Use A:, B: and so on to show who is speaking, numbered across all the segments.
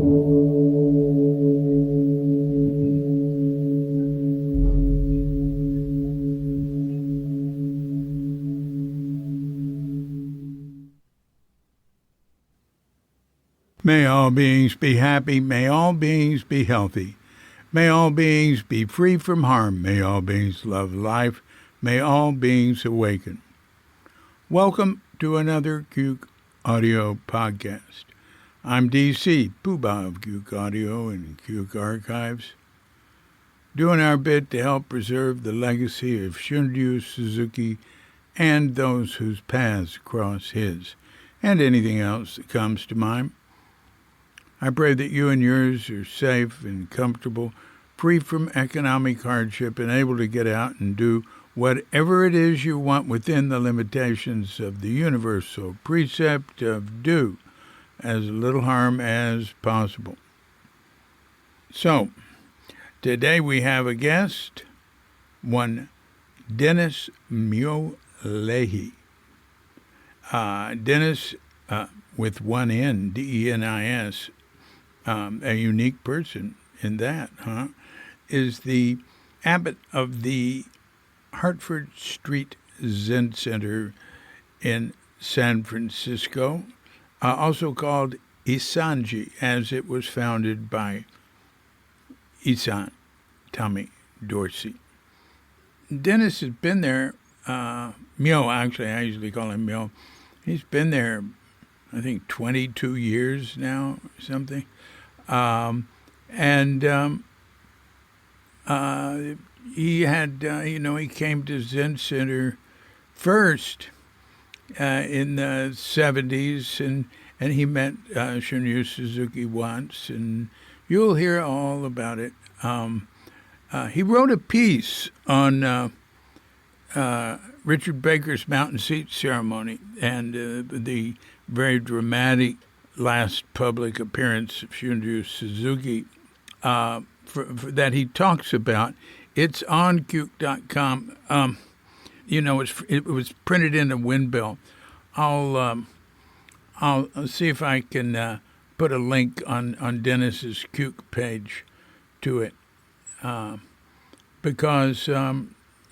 A: May all beings be happy. May all beings be healthy. May all beings be free from harm. May all beings love life. May all beings awaken. Welcome to another Cuke Audio podcast. I'm DC, Poobah of Cuke Audio and Cuke Archives, doing our bit to help preserve the legacy of Shunryu Suzuki and those whose paths cross his, and anything else that comes to mind. I pray that you and yours are safe and comfortable, free from economic hardship, and able to get out and do whatever it is you want within the limitations of the universal precept of do as little harm as possible. So, today we have a guest, one Denis Myo Lahey. Denis, with one N, D-E-N-I-S, a unique person in that, is the abbot of the Hartford Street Zen Center in San Francisco, also called Isanji, as it was founded by Isan Tommy Dorsey. Denis has been there, Myo, actually, I usually call him Myo. He's been there, I think, 22 years now, or something. He had, he came to Zen Center first in the 70s, and he met Shunryu Suzuki once, and you'll hear all about it. He wrote a piece on Richard Baker's Mountain Seat ceremony and the very dramatic last public appearance of Shunryu Suzuki that he talks about. It's on Cuke.com. It was printed in a windmill. I'll see if I can put a link on Dennis's Cuke page to it, because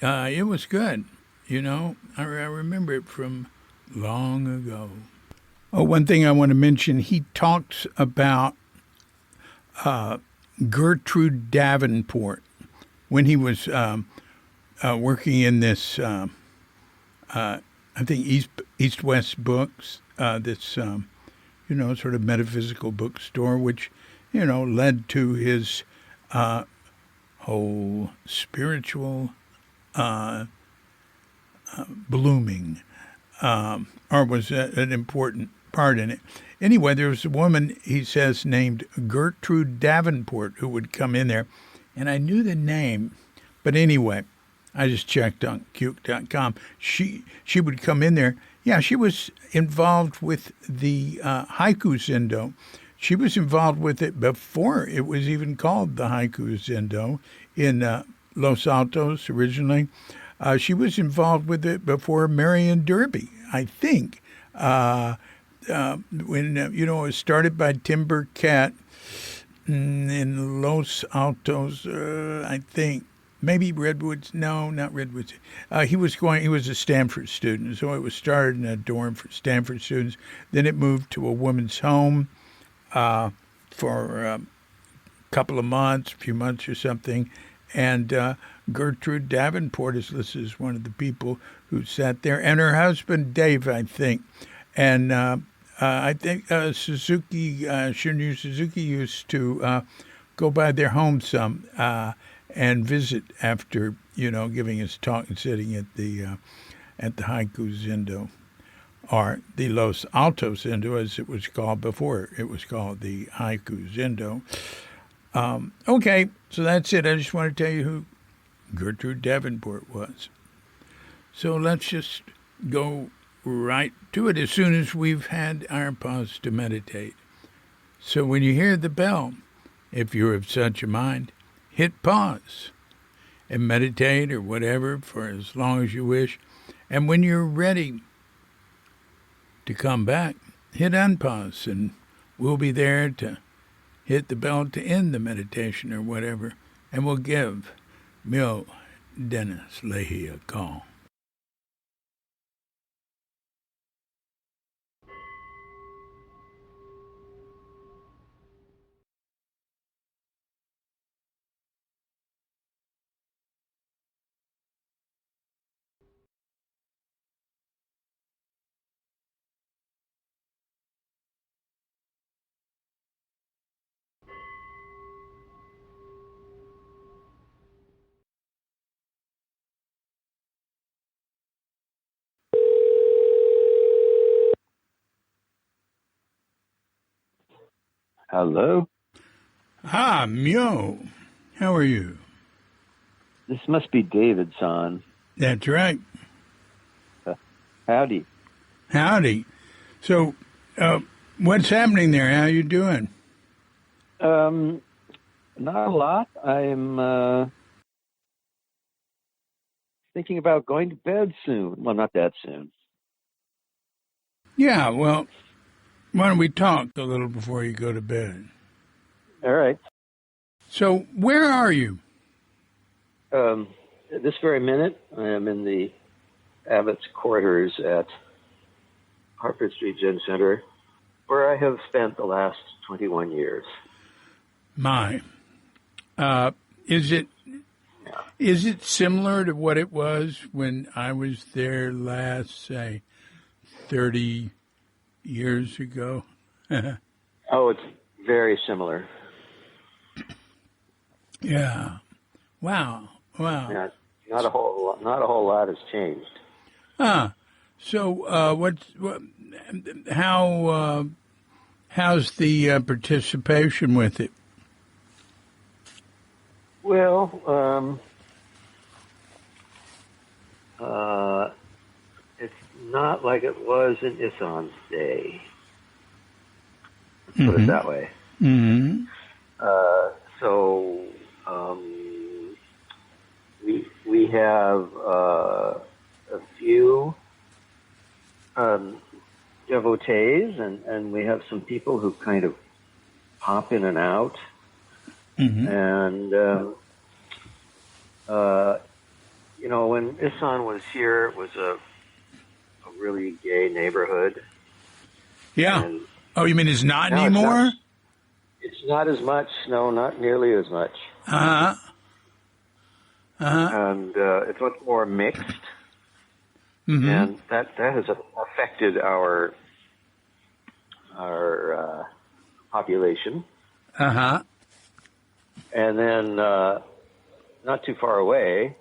A: it was good. I remember it from long ago. Oh, one thing I want to mention, he talks about Gertrude Davenport when he was working in this, I think, East-West Books, this, sort of metaphysical bookstore, which, led to his whole spiritual blooming, or was an important part in it. Anyway, there was a woman, he says, named Gertrude Davenport who would come in there, and I knew the name, but anyway, I just checked on Cuke.com. She would come in there. Yeah, she was involved with the Haiku Zendo. She was involved with it before it was even called the Haiku Zendo in Los Altos originally. She was involved with it before Marion Derby, I think. When, it was started by Tim Burkett in Los Altos, I think. Maybe Redwoods. No, not Redwoods. He was a Stanford student, so it was started in a dorm for Stanford students. Then it moved to a woman's home for a couple of months, a few months or something. And Gertrude Davenport is listed as one of the people who sat there, and her husband, Dave, I think. And I think Shunryu Suzuki used to go by their home some and visit after, giving his talk and sitting at the Haiku Zendo, or the Los Altos Zendo, as it was called before. It was called the Haiku Zendo. Okay, so that's it. I just want to tell you who Gertrude Davenport was. So let's just go right to it as soon as we've had our pause to meditate. So when you hear the bell, if you're of such a mind, hit pause and meditate or whatever for as long as you wish. And when you're ready to come back, hit unpause, and we'll be there to hit the bell to end the meditation or whatever, and we'll give Myo Denis Lahey a call.
B: Hello?
A: Ah, Myo. How are you?
B: This must be David's son.
A: That's right.
B: Howdy.
A: Howdy. So, what's happening there? How you doing?
B: Not a lot. I'm thinking about going to bed soon. Well, not that soon.
A: Yeah, well, why don't we talk a little before you go to bed?
B: All right.
A: So, where are you?
B: This very minute, I am in the abbot's quarters at Hartford Street Zen Center, where I have spent the last 21 years.
A: My. Is it similar to what it was when I was there last, say, 30 years ago?
B: Oh, it's very similar.
A: Yeah. Wow.
B: Yeah, not a whole lot has changed.
A: So how's the participation with it?
B: Well, it's not like it was in Isan's day. Let's put it that way.
A: Mm-hmm.
B: So we have a few devotees, and we have some people who kind of pop in and out.
A: Mm-hmm.
B: And when Isan was here, it was a really gay neighborhood.
A: Yeah.
B: And
A: you mean it's not anymore?
B: It's not as much. No, not nearly as much.
A: Uh-huh.
B: And it's much more mixed.
A: Mm-hmm.
B: And that has affected our population.
A: Uh-huh.
B: And then not too far away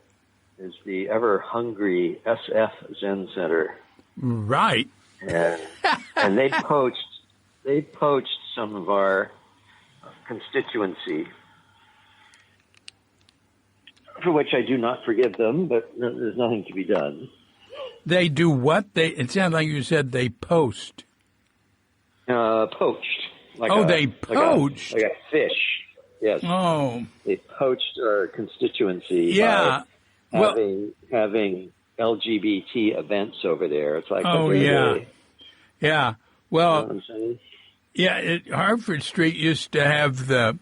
B: is the ever-hungry SF Zen Center.
A: Right.
B: And they poached some of our constituency, for which I do not forgive them, but there's nothing to be done.
A: They do what? It sounds like you said they post.
B: Poached.
A: They poached?
B: Like a fish. Yes.
A: Oh.
B: They poached our constituency
A: by
B: having LGBT events over there. It's like
A: Yeah. Well,
B: you know what I'm saying?
A: Yeah, Hartford Street used to have the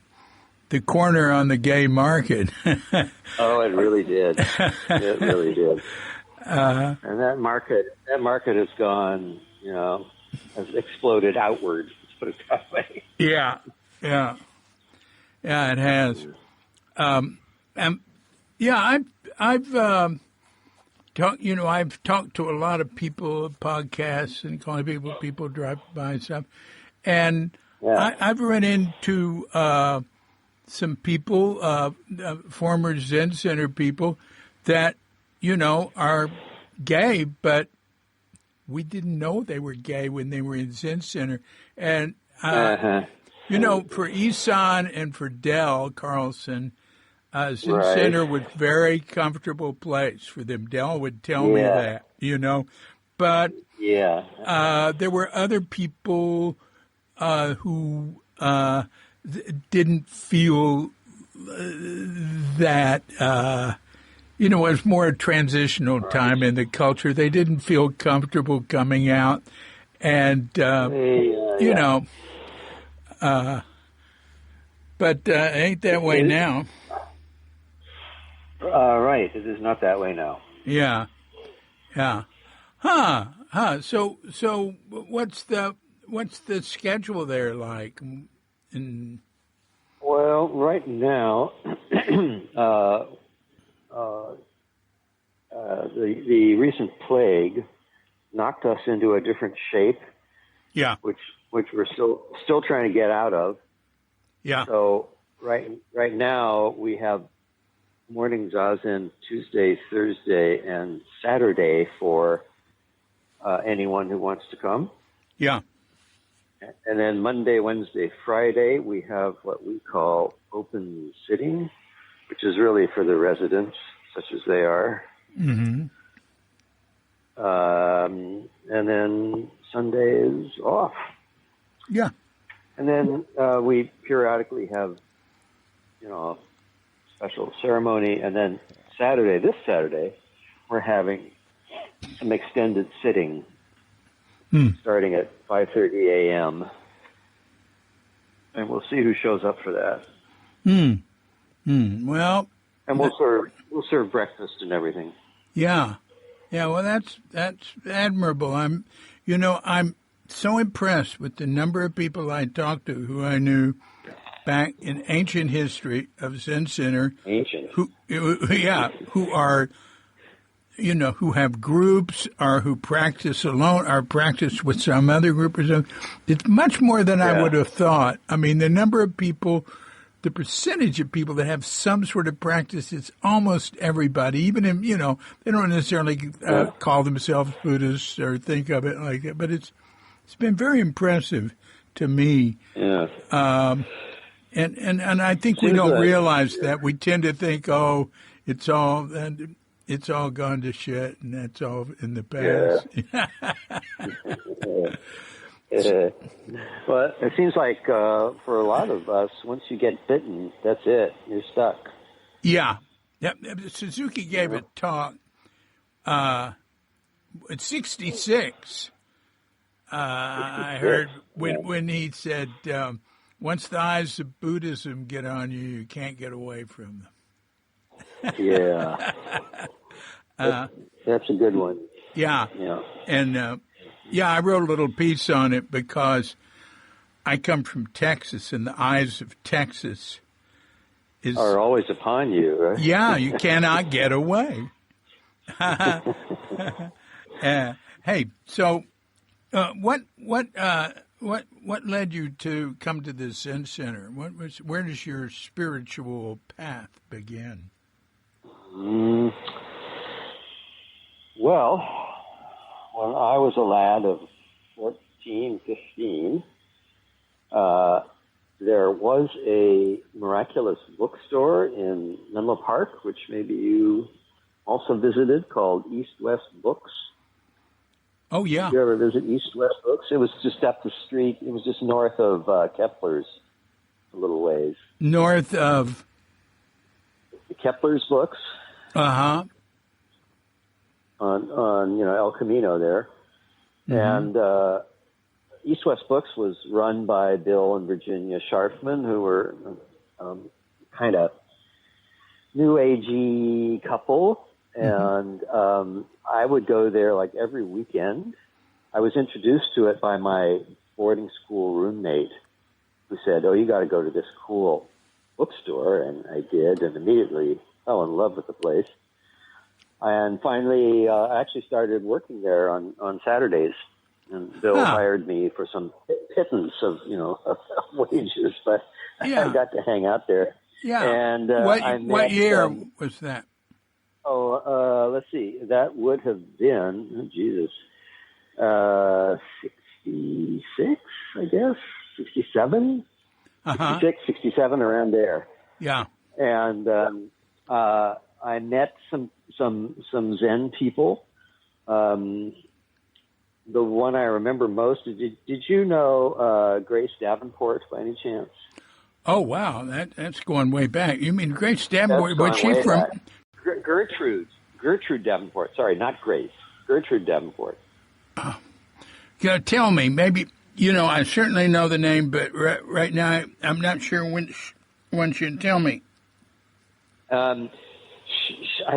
A: corner on the gay market.
B: Oh, it really did. It really did. And that market has gone, has exploded outward. Let's put it that way.
A: Yeah, it has. I've talked to a lot of people, podcasts, and calling people drive by and stuff, and I've run into some people, former Zen Center people, that are gay, but we didn't know they were gay when they were in Zen Center, and for Isan and for Del Carlson. Zen Center was a very comfortable place for them. Del would tell me that, But there were other people who didn't feel that, it was more a transitional time in the culture. They didn't feel comfortable coming out. And, But ain't that way now.
B: Right. It is not that way now.
A: Yeah. Yeah. So what's the schedule there like?
B: Well, right now, the recent plague knocked us into a different shape.
A: Yeah.
B: Which we're still trying to get out of.
A: Yeah.
B: So right now we have morning zazen Tuesday, Thursday, and Saturday for anyone who wants to come.
A: Yeah.
B: And then Monday, Wednesday, Friday, we have what we call open sitting, which is really for the residents, such as they are.
A: Mm-hmm.
B: And then Sunday is off.
A: Yeah.
B: And then we periodically have, a special ceremony. And then this Saturday, we're having some extended sitting starting at 5:30 a.m. And we'll see who shows up for that.
A: Well,
B: and we'll serve breakfast and everything.
A: Yeah. Yeah, well, that's admirable. I'm so impressed with the number of people I talked to who I knew back in ancient history of Zen Center. Who are, who have groups or who practice alone or practice with some other group or something. It's much more than I would have thought. I mean, the number of people, the percentage of people that have some sort of practice, it's almost everybody, even if, they don't necessarily call themselves Buddhists or think of it like that, but it's been very impressive to me.
B: Yeah.
A: And I think we don't realize that. We tend to think, it's all gone to shit and that's all in the past.
B: Yeah. Well, it seems like for a lot of us, once you get bitten, that's it. You're stuck.
A: Yeah. Suzuki gave a talk at 66. I heard when he said, once the eyes of Buddhism get on you, you can't get away from them.
B: Yeah. That's a good one.
A: Yeah.
B: Yeah.
A: And, I wrote a little piece on it because I come from Texas, and the eyes of Texas
B: are always upon you, right?
A: Yeah, you cannot get away. Hey, so what led you to come to the Zen Center? Where does your spiritual path begin?
B: Well, when I was a lad of 14, 15, there was a miraculous bookstore in Menlo Park, which maybe you also visited, called East West Books.
A: Oh, yeah.
B: Did you ever visit East West Books? It was just up the street. It was just north of Kepler's a little ways.
A: North of?
B: Kepler's Books.
A: Uh-huh.
B: On El Camino there. Mm-hmm. And East West Books was run by Bill and Virginia Scharfman, who were kind of new agey couple. And I would go there like every weekend. I was introduced to it by my boarding school roommate, who said, you got to go to this cool bookstore. And I did, and immediately fell in love with the place. And finally, I actually started working there on Saturdays. And Bill hired me for some pittance of wages, but I got to hang out there.
A: Yeah.
B: And
A: what year was that?
B: Let's see. That would have been, 66, I guess, 67, 66, 67, around there.
A: Yeah.
B: And I met some Zen people. The one I remember most, did you know Grace Davenport by any chance?
A: Oh, wow. That's going way back. You mean Grace Davenport? Where's she from?
B: Gertrude Davenport. Sorry, not Grace. Gertrude Davenport.
A: Tell me, maybe, I certainly know the name, but right now I'm not sure Why don't you tell me?
B: I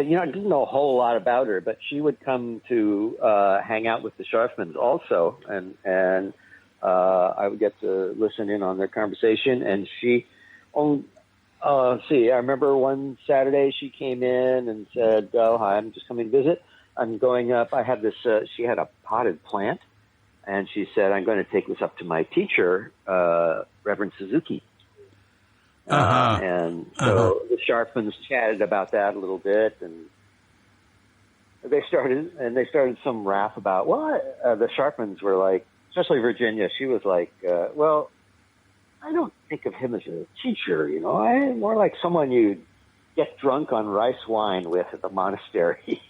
B: didn't know a whole lot about her, but she would come to hang out with the Scharfmans also, and I would get to listen in on their conversation. And she, let's see, I remember one Saturday she came in and said, "Oh, hi, I'm just coming to visit. I'm going up. I have this." She had a potted plant, and she said, "I'm going to take this up to my teacher, Reverend Suzuki." And so the Scharfmans chatted about that a little bit, and they started some wrath about the Scharfmans were like, especially Virginia. She was like, "Well, I don't think of him as a teacher, I'm more like someone you get drunk on rice wine with at the monastery."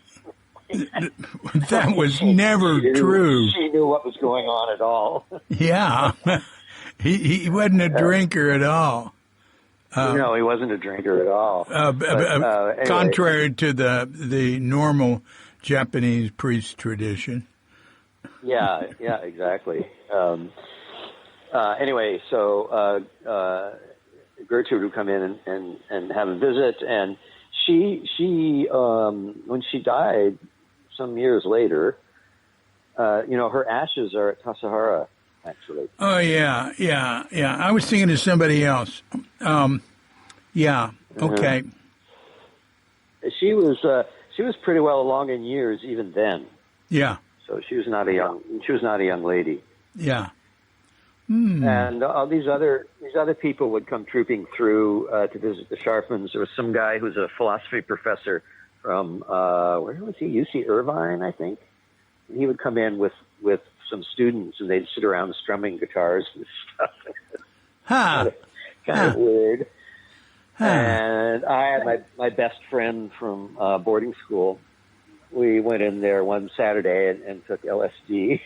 A: That was never true.
B: She knew what was going on at all.
A: Yeah, he wasn't a drinker at all.
B: No, he wasn't a drinker at all. Anyway.
A: Contrary to the normal Japanese priest tradition.
B: Yeah, exactly. Anyway, so Gertrude would come in and have a visit, and she when she died some years later, her ashes are at Tassajara, actually.
A: Oh yeah. I was thinking of somebody else. Yeah. Okay.
B: She was pretty well along in years even then.
A: Yeah.
B: So she was not a young lady.
A: Yeah.
B: And all these other people would come trooping through to visit the Scharfmans. There was some guy who's a philosophy professor from where was he? UC Irvine, I think. And he would come in with some students, and they'd sit around strumming guitars and stuff. Kind of weird. And I had my best friend from boarding school. We went in there one Saturday and took LSD.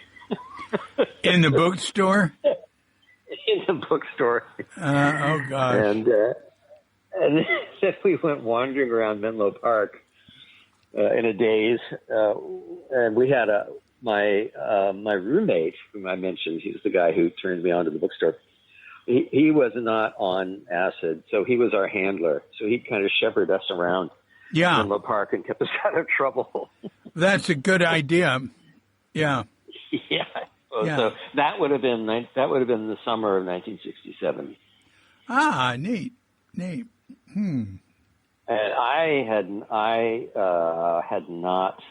A: In the bookstore?
B: In the bookstore.
A: Oh, gosh.
B: And then we went wandering around Menlo Park in a daze. And we had my roommate, whom I mentioned, he's the guy who turned me on to the bookstore. He was not on acid, so he was our handler. So he kind of shepherded us around Menlo Park and kept us out of trouble.
A: That's a good idea. Yeah.
B: Yeah. So that would have been the summer of 1967.
A: Ah, neat.
B: And I had not.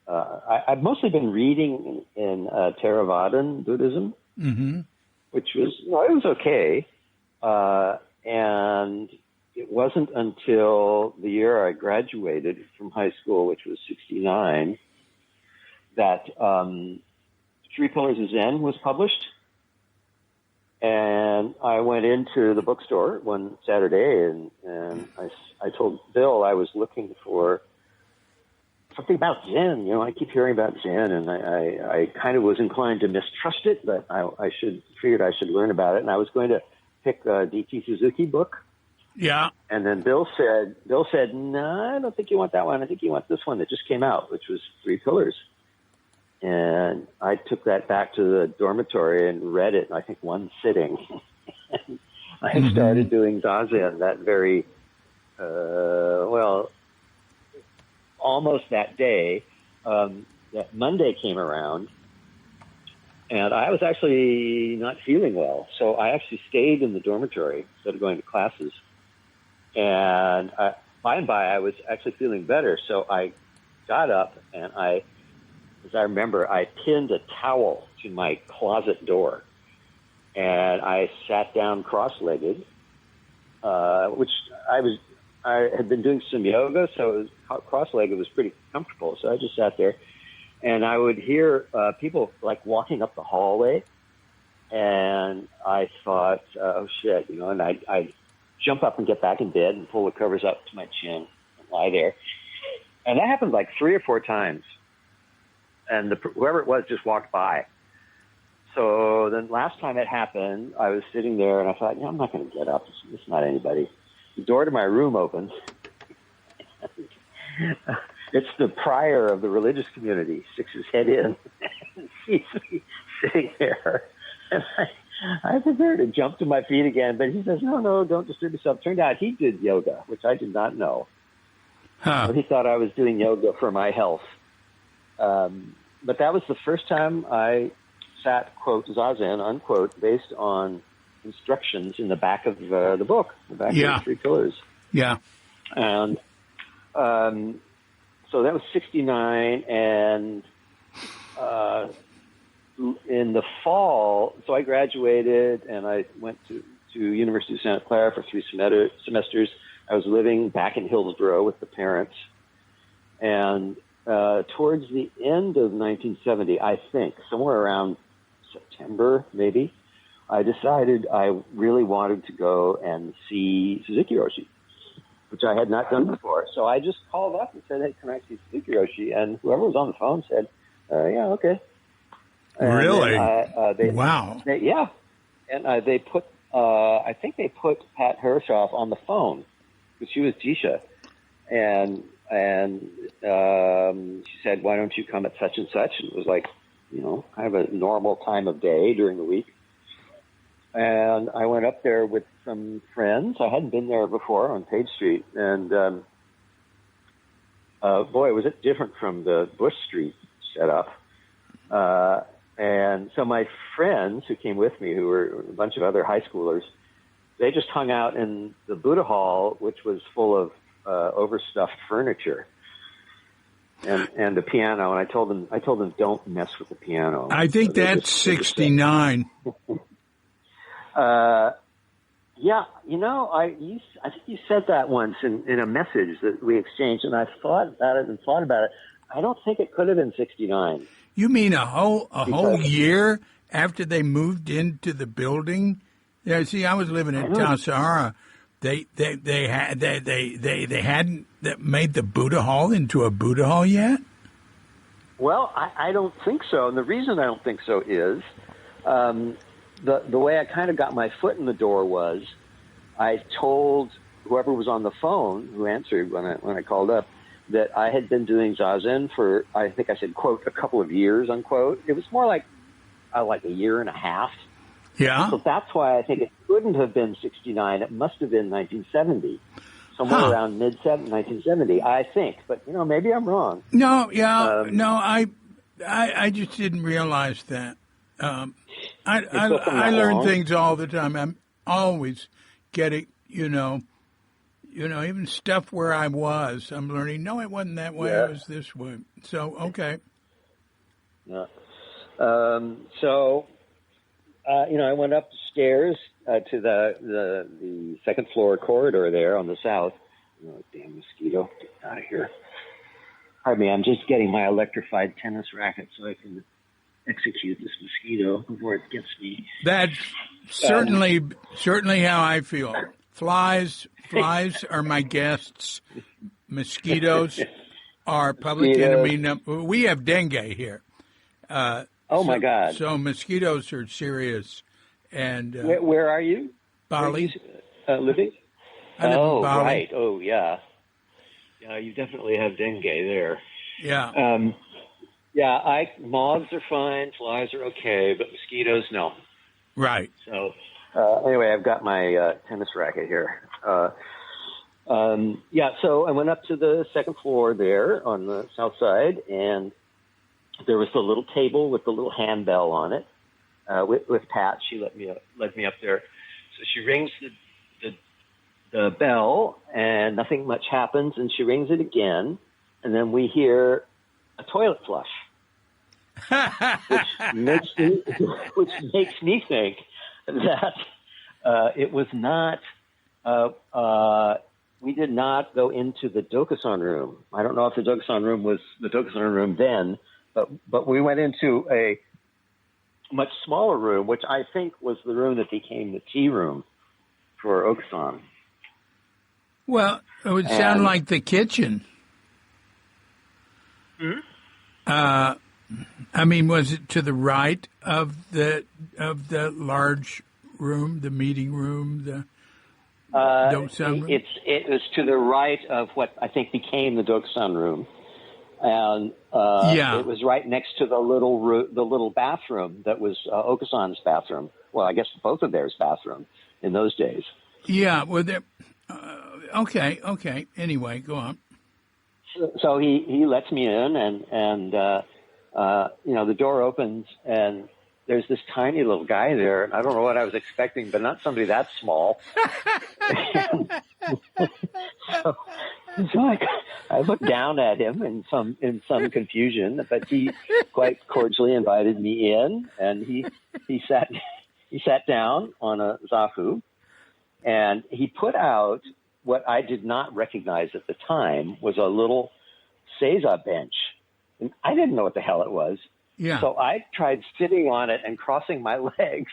B: I've mostly been reading in Theravadan Buddhism, which was it was okay, and it wasn't until the year I graduated from high school, which was 1969, that Three Pillars of Zen was published. And I went into the bookstore one Saturday, and I told Bill I was looking for something about Zen. I keep hearing about Zen, and I kind of was inclined to mistrust it, but I figured I should learn about it. And I was going to pick a D.T. Suzuki book.
A: Yeah.
B: And then Bill said, "No, I don't think you want that one. I think you want this one that just came out, which was Three Pillars." And I took that back to the dormitory and read it in, I think, one sitting. I started doing Zazen that very, almost that day. That Monday came around, and I was actually not feeling well. So I actually stayed in the dormitory instead of going to classes. And by and by, I was actually feeling better. So I got up, and as I remember, I pinned a towel to my closet door, and I sat down cross-legged, which I had been doing some yoga, so cross-legged was pretty comfortable. So I just sat there, and I would hear people like walking up the hallway, and I thought, oh shit, and I'd jump up and get back in bed and pull the covers up to my chin and lie there. And that happened like 3 or 4 times. And whoever it was just walked by. So then last time it happened, I was sitting there, and I thought, I'm not going to get up. It's not anybody. The door to my room opens. It's the prior of the religious community, sticks his head in and sees me sitting there. And I prepared to jump to my feet again, but he says, no, don't disturb yourself. Turned out he did yoga, which I did not know.
A: Huh.
B: He thought I was doing yoga for my health. But that was the first time I sat, quote, zazen, unquote, based on instructions in the back of the book, the back of the 3 pillars.
A: Yeah.
B: And so that was 69, and in the fall, so I graduated, and I went to University of Santa Clara for 3 semesters. I was living back in Hillsborough with the parents, and towards the end of 1970, I think, somewhere around September, maybe, I decided I really wanted to go and see Suzuki Roshi, which I had not done before. So I just called up and said, hey, can I see Suzuki Roshi? And whoever was on the phone said, yeah, okay. And
A: really?
B: Wow. Yeah. And they put, I think they put Pat Hershoff on the phone, because she was Jisha. And she said, why don't you come at such and such? And it was like, kind of a normal time of day during the week. And I went up there with some friends. I hadn't been there before on Page Street. And, boy, was it different from the Bush Street setup. And so my friends who came with me, who were a bunch of other high schoolers, they just hung out in the Buddha Hall, which was full of overstuffed furniture and the piano. And I told them don't mess with the piano.
A: I think so that's 69.
B: Yeah, I think you said that once in a message that we exchanged, and I thought about it. I don't think it could have been 69.
A: You mean a whole year after they moved into the building? Yeah, see, I was living in Tassajara. They hadn't made the Buddha Hall into a Buddha Hall yet?
B: Well, I don't think so. And the reason I don't think so is the way I kind of got my foot in the door was I told whoever was on the phone who answered when I called up that I had been doing Zazen for, I think I said, quote, a couple of years, unquote. It was more like a year and a half.
A: Yeah.
B: So that's why I think it couldn't have been 69. It must have been 1970. Somewhere around mid-1970, I think. But, maybe I'm wrong.
A: No, yeah. I just didn't realize that. I learn things all the time. I'm always getting, even stuff where I was, I'm learning, no, it wasn't that way, it was this way. So, okay.
B: Yeah. I went up the stairs to the second floor corridor there on the south. Oh, damn mosquito. Get out of here. Pardon me, I'm just getting my electrified tennis racket so I can execute this mosquito before it gets me.
A: That's certainly how I feel. Flies are my guests. Mosquitoes are public enemy. We have dengue here.
B: My God!
A: So mosquitoes are serious. And
B: where are you?
A: Bali.
B: Living?
A: I live in Bali.
B: Right. Oh, yeah. Yeah, you definitely have dengue there.
A: Yeah.
B: Moths are fine, flies are okay, but mosquitoes, no.
A: Right.
B: So, anyway, I've got my tennis racket here. So I went up to the second floor there on the south side, and there was the little table with the little handbell on it. With Pat, she led me up there. So she rings the bell, and nothing much happens, and she rings it again, and then we hear a toilet flush, which makes me think that it was not. We did not go into the Dokusan room. I don't know if the Dokusan room was the Dokusan room then, but we went into a much smaller room, which I think was the room that became the tea room for Okusan.
A: Well, it would sound like the kitchen.
B: Mm-hmm.
A: Was it to the right of the large room, the meeting room, the Dokusan room?
B: It was to the right of what I think became the Dokusan room. and it was right next to the little bathroom that was Okasan's bathroom. Well, I guess both of theirs bathroom in those days.
A: Yeah. Well, okay. Anyway, go on.
B: So he lets me in, and the door opens, and there's this tiny little guy there. And I don't know what I was expecting, but not somebody that small. So I looked down at him in some confusion, but he quite cordially invited me in, and he sat down on a zafu, and he put out what I did not recognize at the time was a little seiza bench. And I didn't know what the hell it was.
A: Yeah.
B: So I tried sitting on it and crossing my legs.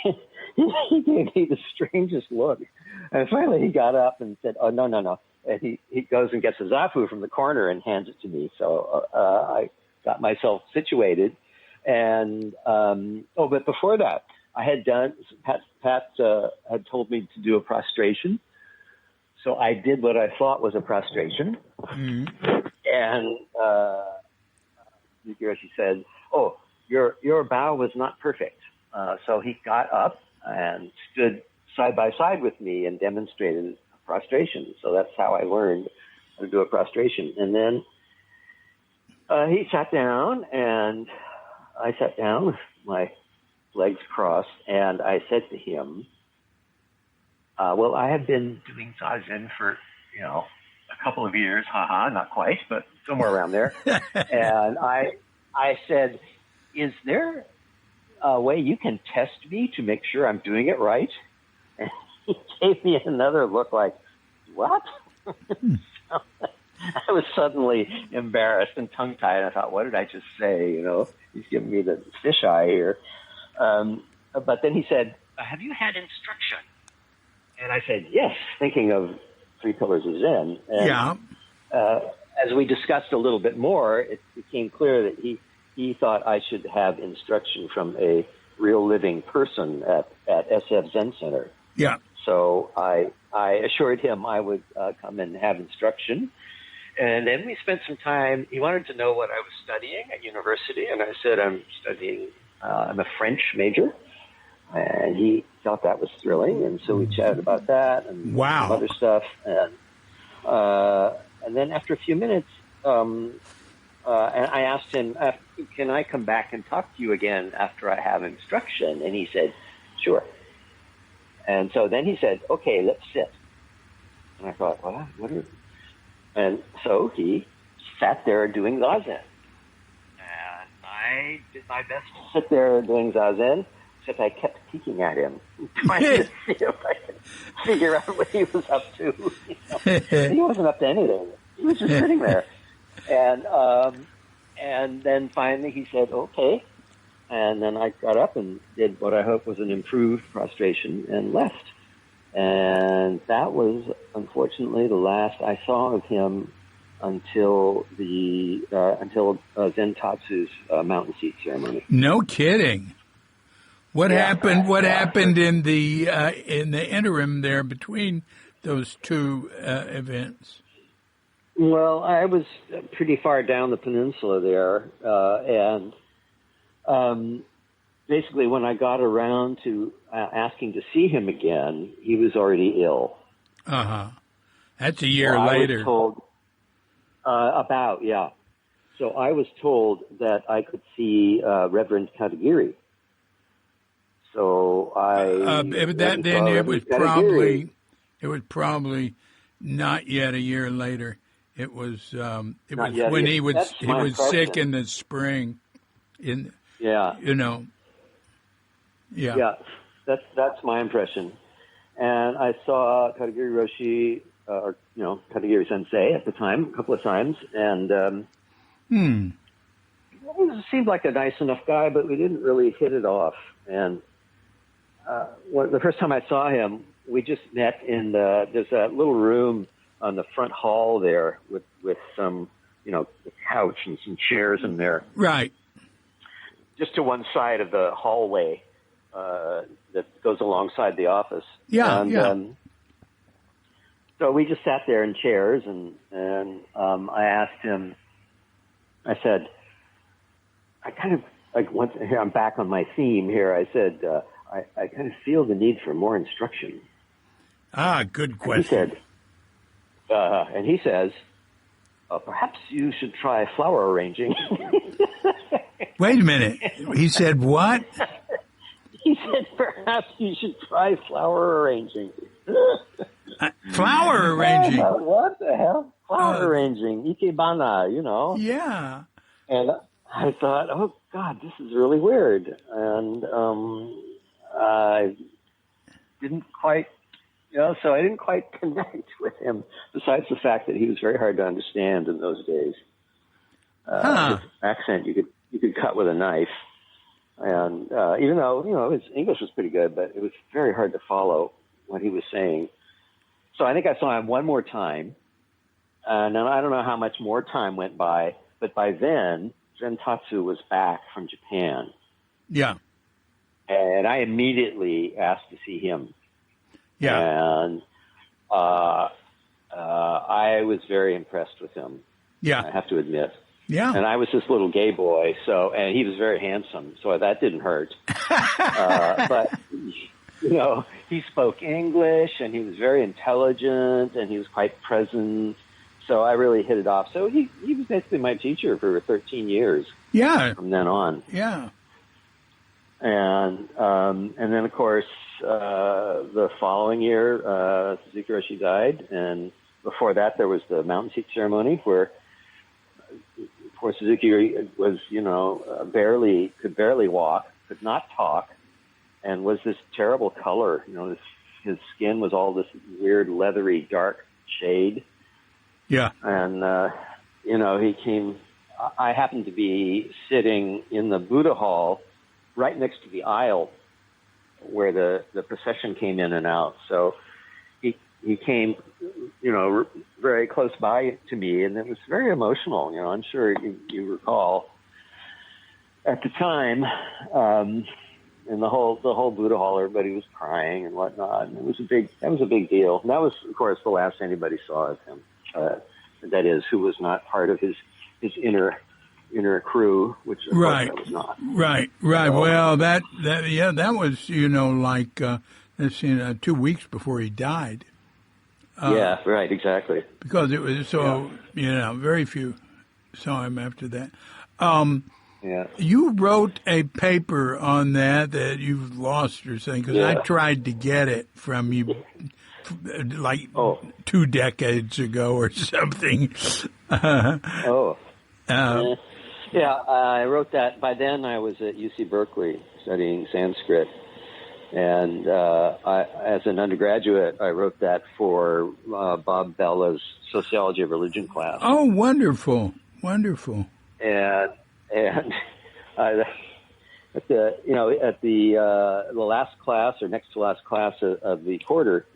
B: He gave me the strangest look. And finally he got up and said, "Oh, no." And he goes and gets a zafu from the corner and hands it to me. So I got myself situated. And, but before that, I had Pat had told me to do a prostration. So I did what I thought was a prostration. Mm-hmm. And he said, "Oh, your bow was not perfect." So he got up and stood side by side with me and demonstrated a prostration. So that's how I learned how to do a prostration. And then he sat down, and I sat down with my legs crossed, and I said to him, "Well, I have been doing Zazen for, a couple of years, not quite, but somewhere around there." And I said, "Is there a way you can test me to make sure I'm doing it right?" And he gave me another look like, "What?" So I was suddenly embarrassed and tongue-tied. I thought, what did I just say? He's giving me the fisheye here. But then he said, "Have you had instruction?" And I said, "Yes," thinking of Three Pillars of Zen. And, as we discussed a little bit more, it became clear that he thought I should have instruction from a real living person at SF Zen Center.
A: Yeah.
B: So I assured him I would come and have instruction. And then we spent some time. He wanted to know what I was studying at university, and I said I'm a French major. And he thought that was thrilling, and so we chatted about that and some other stuff. And then after a few minutes, and I asked him, "Can I come back and talk to you again after I have instruction?" And he said, "Sure." And so then he said, "Okay, let's sit." And I thought, well, and so he sat there doing Zazen. And I did my best to sit there doing Zazen, except I kept peeking at him, trying to see if I could figure out what he was up to. He wasn't up to anything. He was just sitting there. And then finally he said, "Okay." And then I got up and did what I hope was an improved prostration and left. And that was, unfortunately, the last I saw of him until Zen Tatsu's mountain seat ceremony.
A: No kidding. What happened? What happened in the interim there between those two events?
B: Well, I was pretty far down the peninsula there, and basically when I got around to asking to see him again, he was already ill.
A: That's a year later.
B: I was told, So I was told that I could see Reverend Katagiri. So it was probably not yet a year later. It was when he was sick in the spring. That's my impression. And I saw Katagiri Roshi, Katagiri Sensei at the time, a couple of times, and he seemed like a nice enough guy, but we didn't really hit it off. And the first time I saw him, we just met in there's a little room on the front hall there with some, a couch and some chairs in there.
A: Right.
B: Just to one side of the hallway that goes alongside the office. So we just sat there in chairs, and I asked him. I said, I'm back on my theme here. I said, I kind of feel the need for more instruction.
A: Good question.
B: And he says, perhaps you should try flower arranging.
A: Wait a minute. He said what?
B: He said, perhaps you should try flower arranging.
A: Flower arranging?
B: What the hell? Flower arranging. Ikebana,
A: Yeah.
B: And I thought, oh, God, this is really weird. And I didn't quite, so I didn't quite connect with him, besides the fact that he was very hard to understand in those days. His accent, you could cut with a knife. And even though, his English was pretty good, but it was very hard to follow what he was saying. So I think I saw him one more time. And I don't know how much more time went by, but by then, Zen Tatsu was back from Japan.
A: Yeah.
B: And I immediately asked to see him.
A: Yeah.
B: And I was very impressed with him.
A: Yeah.
B: I have to admit.
A: Yeah.
B: And I was this little gay boy, and he was very handsome, so that didn't hurt. But, he spoke English, and he was very intelligent, and he was quite present. So I really hit it off. So he was basically my teacher for 13 years.
A: Yeah.
B: From then on.
A: Yeah.
B: And then, of course, the following year, Suzuki Roshi died. And before that, there was the Mountain Seat ceremony where Suzuki was, could barely walk, could not talk, and was this terrible color. His skin was all this weird, leathery, dark shade.
A: Yeah.
B: And, he came, I happened to be sitting in the Buddha hall right next to the aisle where the procession came in and out. So he came, very close by to me, and it was very emotional. I'm sure you recall at the time, in the whole Buddha hall, everybody was crying and whatnot. And that was a big deal. And that was, of course, the last anybody saw of him. That is, who was not part of his inner crew, which of course I was not.
A: Right. Well, that was, 2 weeks before he died.
B: Yeah, right, exactly.
A: Because it was very few saw him after that.
B: Yeah.
A: You wrote a paper on that you've lost or something, because I tried to get it from you 2 decades ago or something.
B: I wrote that. By then I was at UC Berkeley studying Sanskrit. And as an undergraduate, I wrote that for Bob Bella's Sociology of Religion class.
A: Oh, wonderful.
B: And at the last class or next to last class of the quarter,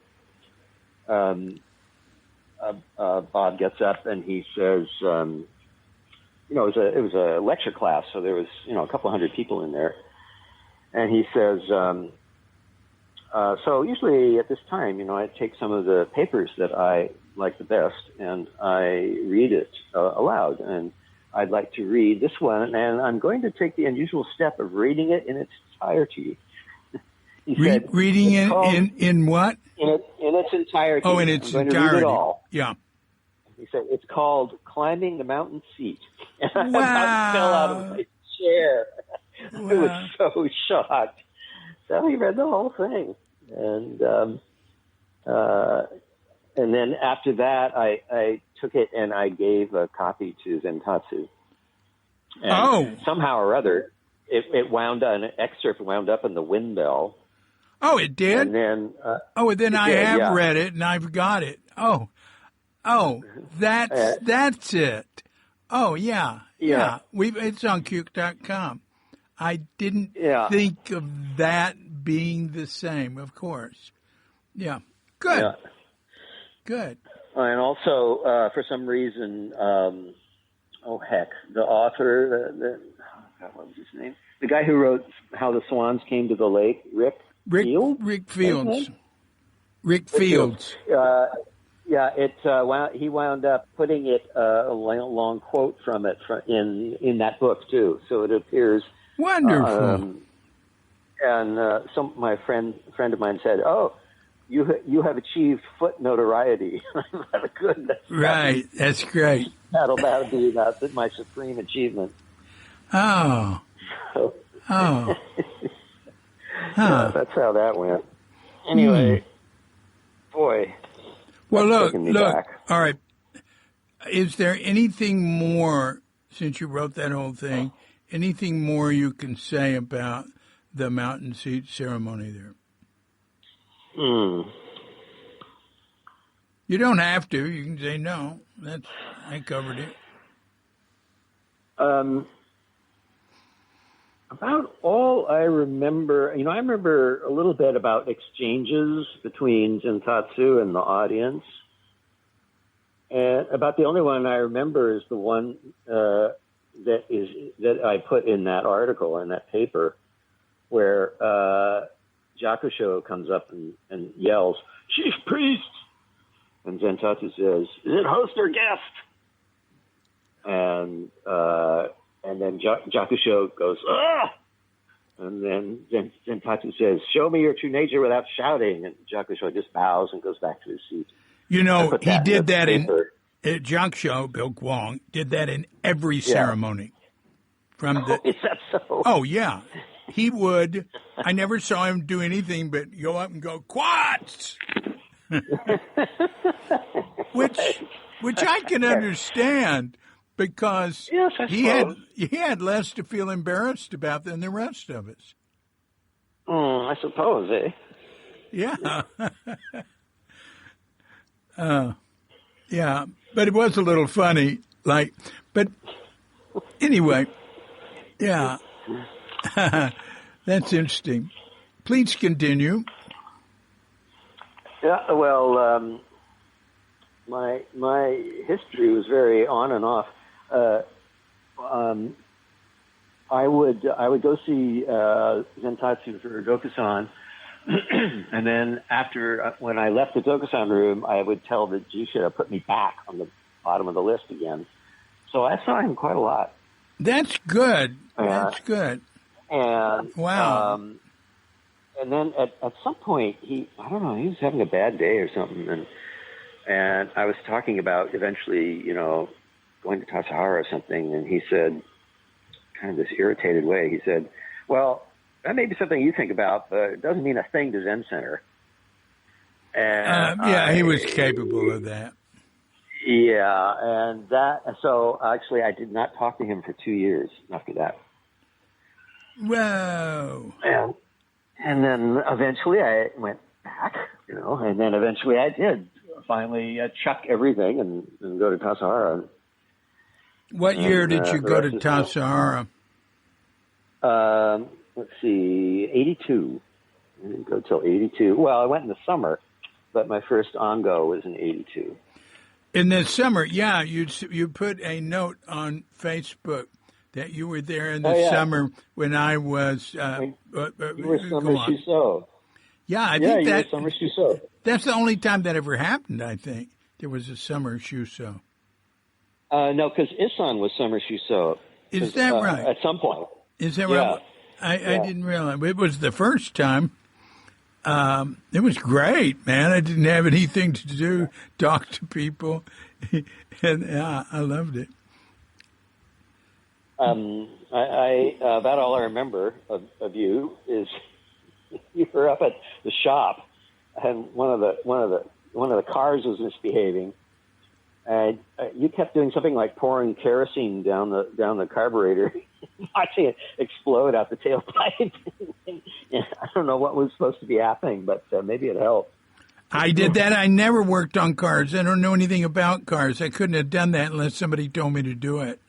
B: Bob gets up and he says, it was a lecture class, so there was a couple hundred people in there, and he says, so usually at this time, I take some of the papers that I like the best and I read it aloud, and I'd like to read this one, and I'm going to take the unusual step of reading it in its entirety. He said,
A: reading it in what?
B: In its entirety.
A: Oh, in its entirety.
B: Read it all.
A: Yeah.
B: He said, it's called Climbing the Mountain Seat. And I about fell out of my chair.
A: Wow.
B: I was so shocked. So he read the whole thing. And then after that, I took it and I gave a copy to Zen Tatsu. And somehow or other, an excerpt wound up in the Windbell.
A: Oh, it did?
B: And then,
A: I have read it and I've got it. That's it. Oh, yeah. It's on Cuke.com. I didn't think of that being the same, of course. Yeah. Good.
B: Yeah.
A: Good.
B: And also, for some reason, the author, what was his name? The guy who wrote How the Swans Came to the Lake, Rick Fields.
A: Rick Fields. Rick Fields.
B: Yeah, he wound up putting it a long quote from it in that book too. So it appears
A: wonderful.
B: My friend of mine said, "Oh, you have achieved foot notoriety." Goodness,
A: Right, that's great.
B: That'll be my supreme achievement.
A: Oh,
B: So,
A: huh.
B: Yeah, that's how that went. Anyway, boy.
A: Well, look.
B: Back.
A: All right. Is there anything more, since you wrote that whole thing, anything more you can say about the mountain seat ceremony there? You don't have to. You can say no. I covered it.
B: About all I remember, I remember a little bit about exchanges between Zentatsu and the audience. And about the only one I remember is the one that I put in that article, in that paper, where Jakusho comes up and yells, "Chief priest!" And Zentatsu says, "Is it host or guest?" And then Jakusho goes, "Ah!" And then Zentatsu says, "Show me your true nature without shouting." And Jakusho just bows and goes back to his seat.
A: He did that in Jakusho, Bill Kwong, did that in every ceremony.
B: Is that so?
A: Oh, yeah. He would. I never saw him do anything but go up and go, "Quats!" which I can understand. Because he had less to feel embarrassed about than the rest of us.
B: I suppose, eh?
A: Yeah. Yeah, but it was a little funny. But anyway, yeah. That's interesting. Please continue.
B: Yeah, well, my history was very on and off. I would go see Zentatsu for Dokusan, and then after when I left the Dokusan room, I would tell the Jusha to put me back on the bottom of the list again. So I saw him quite a lot.
A: That's good. That's good.
B: And
A: wow.
B: And then at some point he was having a bad day or something, and I was talking about eventually, going to Tassajara or something, and he said, kind of this irritated way, he said, "Well, that may be something you think about, but it doesn't mean a thing to Zen Center." And
A: he was capable of that.
B: Yeah, and so actually I did not talk to him for 2 years after that.
A: Whoa.
B: And then eventually I went back, and then eventually I did finally chuck everything and go to Tassajara.
A: What year did you go to Tassajara?
B: Let's see, 82. I didn't go till 82. Well, I went in the summer, but my first on-go was in 82.
A: In the summer, yeah, you put a note on Facebook that you were there in the summer when I was.
B: You were Summer Shuso.
A: Yeah, I think
B: you were Summer Shuso.
A: That's the only time that ever happened, I think. There was a Summer Shuso.
B: No, because Isan was Summer Shuso.
A: Is that right?
B: At some point.
A: Is that right? I didn't realize. It was the first time. It was great, man. I didn't have anything to do, talk to people, and I loved it.
B: About all I remember of you is you were up at the shop, and one of the cars was misbehaving, and you kept doing something like pouring kerosene down the carburetor, watching it explode out the tailpipe. I don't know what was supposed to be happening, but maybe it helped.
A: I did that. I never worked on cars. I don't know anything about cars. I couldn't have done that unless somebody told me to do it.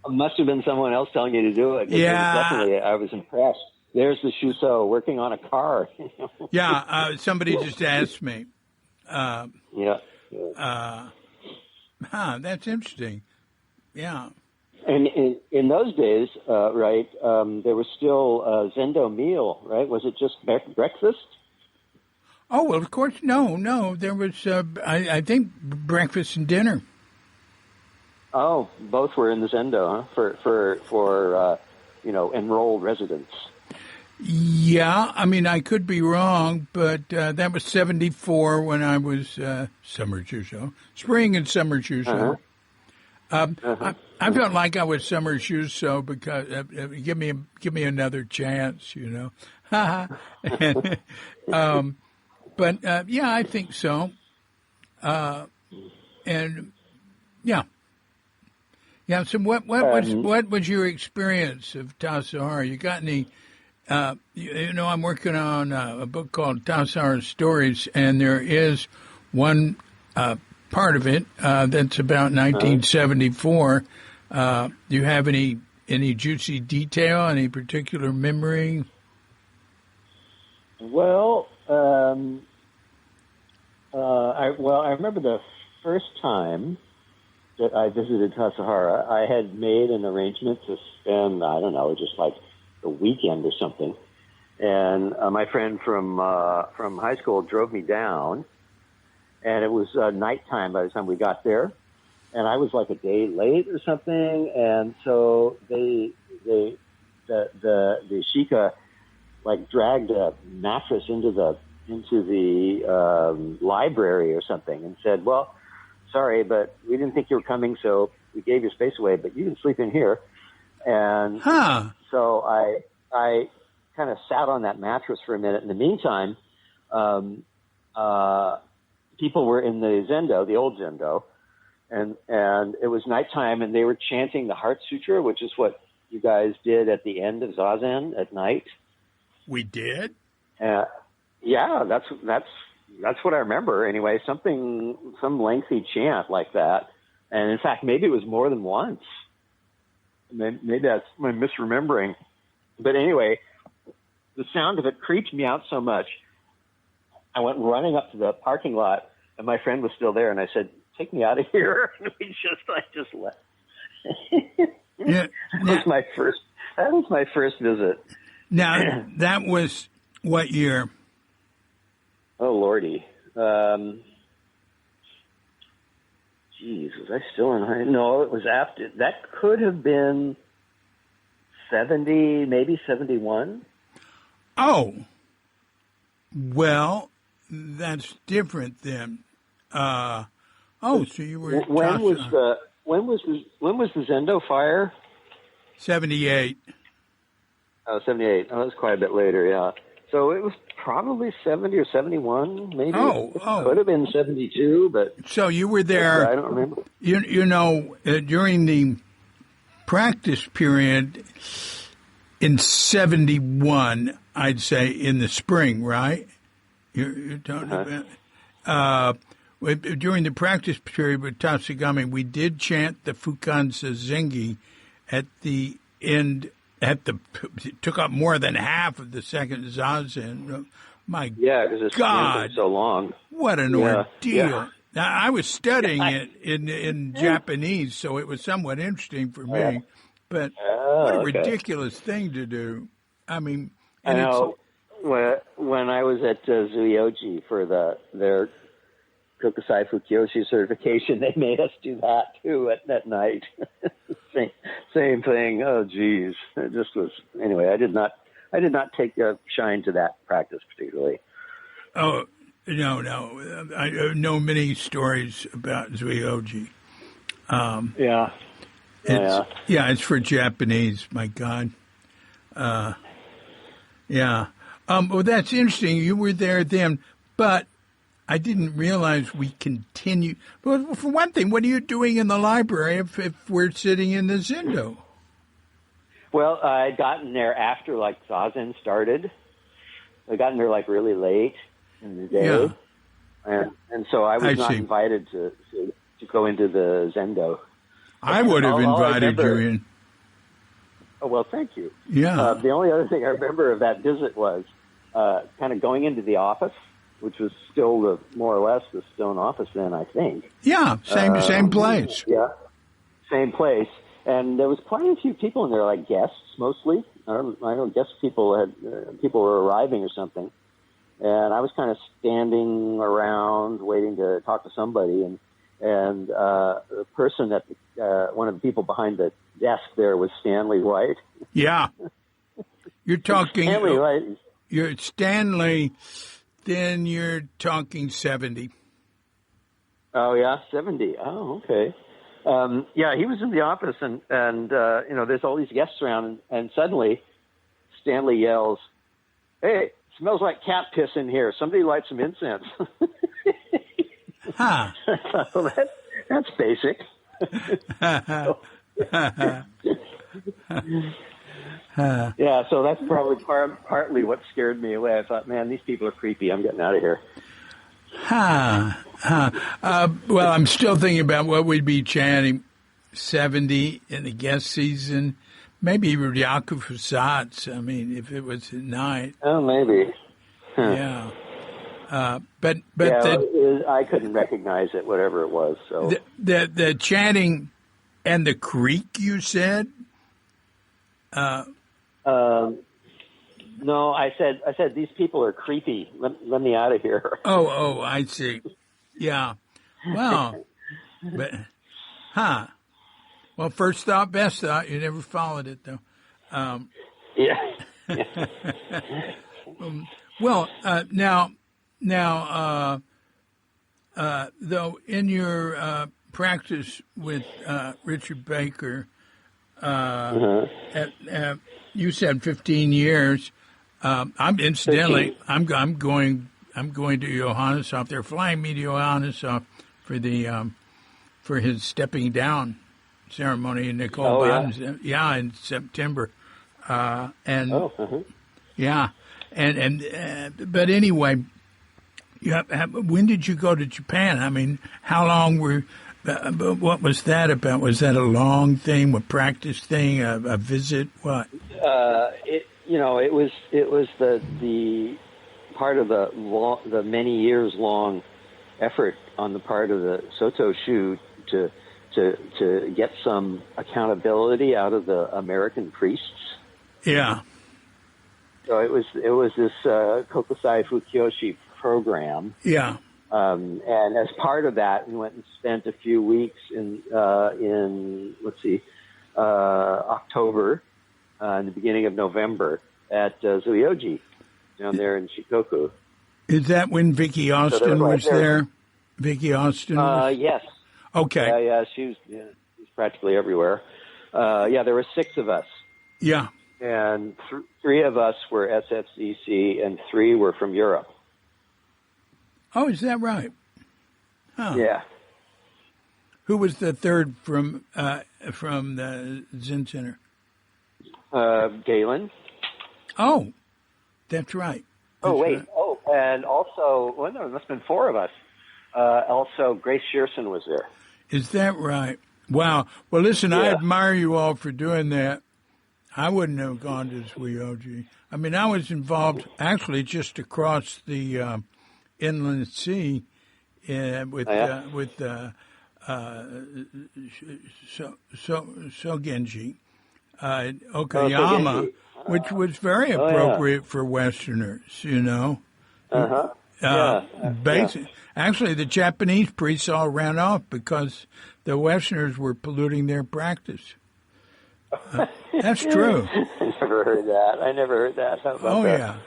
B: It must have been someone else telling you to do it.
A: Yeah.
B: Definitely, I was impressed. There's the Shuso working on a car.
A: Yeah, somebody just asked me. That's interesting. Yeah.
B: And in those days, right, there was still a Zendo meal, right? Was it just breakfast?
A: Oh, well, of course, no. There was, I think, breakfast and dinner.
B: Oh, both were in the Zendo, huh? For enrolled residents.
A: Yeah, I mean, I could be wrong, but that was 74 when I was summer Shusho. Spring and summer Shusho. I felt like I was summer Shusho because give me another chance, But yeah, I think so. And yeah. Yeah, so what was your experience of Tassajara? You got any? I'm working on a book called Tassajara Stories, and there is one part of it that's about 1974. Do you have any juicy detail, any particular memory?
B: Well, I remember the first time that I visited Tassajara, I had made an arrangement to spend, I don't know, just like a weekend or something. And my friend from high school drove me down, and it was nighttime by the time we got there. And I was like a day late or something, and so the Shika like dragged a mattress into the library or something and said, "Well, sorry, but we didn't think you were coming, so we gave your space away, but you can sleep in here." And so I kind of sat on that mattress for a minute. In the meantime, people were in the Zendo, the old Zendo, and it was nighttime, and they were chanting the Heart Sutra, which is what you guys did at the end of Zazen at night.
A: We did?
B: Yeah, that's what I remember anyway. Some lengthy chant like that, and in fact, maybe it was more than once. Maybe that's my misremembering. But anyway, the sound of it creeped me out so much. I went running up to the parking lot, and my friend was still there, and I said, "Take me out of here." And I just left.
A: Yeah.
B: That was my first visit.
A: Now, that was what year?
B: Oh, Lordy. Geez, was I still in high? No, it was after. That could have been 70, maybe 71.
A: Oh. Well, that's different then. So you were...
B: When was the Zendo fire?
A: 78.
B: Oh, 78. Oh, that was quite a bit later, yeah. So it was probably 70 or 71, maybe.
A: Oh.
B: Could have been 72, but...
A: So you were there...
B: I don't remember.
A: During the practice period in 71, I'd say, in the spring, right? You're talking about... during the practice period with Tatsugami, we did chant the Fukansa Zengi at the end... it took up more than half of the second Zazen. My
B: because it's
A: God,
B: so long.
A: What an ordeal!
B: Yeah.
A: Now, I was studying it in Japanese, so it was somewhat interesting for me. But what a ridiculous thing to do! I mean,
B: I know. When I was at Zuioji for their Kokusai Fukiyoshi certification, they made us do that too at night. Same thing. Oh, geez. It just was. Anyway, I did not take a shine to that practice particularly.
A: Oh, no. I know many stories about Zuioji. It's for Japanese. My God. Well, that's interesting. You were there then, but I didn't realize we continue. Well, for one thing, what are you doing in the library if we're sitting in the Zendo?
B: Well, I'd gotten there after, Zazen started. I gotten there, really late in the day.
A: Yeah.
B: And so I was not invited to go into the Zendo.
A: I would have invited you in.
B: Oh, well, thank you.
A: Yeah.
B: The only other thing I remember of that visit was kind of going into the office, which was still more or less the stone office then, I think.
A: Yeah, same place.
B: Yeah, same place. And there was quite a few people in there, guests mostly. I don't guess people were arriving or something. And I was kind of standing around waiting to talk to somebody, and the person at one of the people behind the desk there was Stanley White.
A: Yeah. You're talking...
B: Stanley White.
A: You're Stanley, then you're talking 70.
B: Oh, yeah, 70. Oh, okay. Yeah, he was in the office, and there's all these guests around, and suddenly Stanley yells, "Hey, it smells like cat piss in here. Somebody light some incense."
A: Huh.
B: Well, that's basic. Yeah, so that's probably partly what scared me away. I thought, man, these people are creepy. I'm getting out of here.
A: Well, I'm still thinking about what we'd be chanting 70 in the guest season. Maybe Rudyaka Prasad. I mean, if it was at night.
B: Oh, maybe. Huh.
A: Yeah. But
B: yeah, I couldn't recognize it, whatever it was. So
A: the chanting and the creek, you said?
B: No, I said these people are creepy. Let me out of here.
A: Oh, I see. Yeah. Well, but, well, first thought, best thought. You never followed it, though.
B: Yeah.
A: Well, now, though, in your practice with Richard Baker, you said 15 years. I'm incidentally, 15. I'm going to Johannesburg. They're flying me to Johannesburg for his stepping down ceremony in Nicole Bowden's, in September. But anyway, when did you go to Japan? I mean, how long what was that about? Was that a long thing, a practice thing, a visit? What?
B: It was the part of the many years long effort on the part of the Soto Shu to get some accountability out of the American priests.
A: Yeah.
B: So it was this Kokusai Fukyoshi program.
A: Yeah.
B: And as part of that, we went and spent a few weeks in October, in the beginning of November at Zuyoji down there in Shikoku.
A: Is that when Vicki Austin was there? Vicki Austin?
B: Yes.
A: Okay.
B: Yeah, she's practically everywhere. There were 6 of us.
A: Yeah.
B: And 3 of us were SFZC and 3 were from Europe.
A: Oh, is that right? Huh.
B: Yeah.
A: Who was the third from the Zen Center?
B: Galen.
A: Oh, that's right.
B: Right. Oh, and also, there must have been 4 of us. Also, Grace Shearson was there.
A: Is that right? Wow. Well, listen, I admire you all for doing that. I wouldn't have gone to Zuyoji. I mean, I was involved actually just across the inland sea with Sogenji Okayama, which was very appropriate for Westerners, you know. Actually, the Japanese priests all ran off because the Westerners were polluting their practice. That's true.
B: I never heard that. How about that?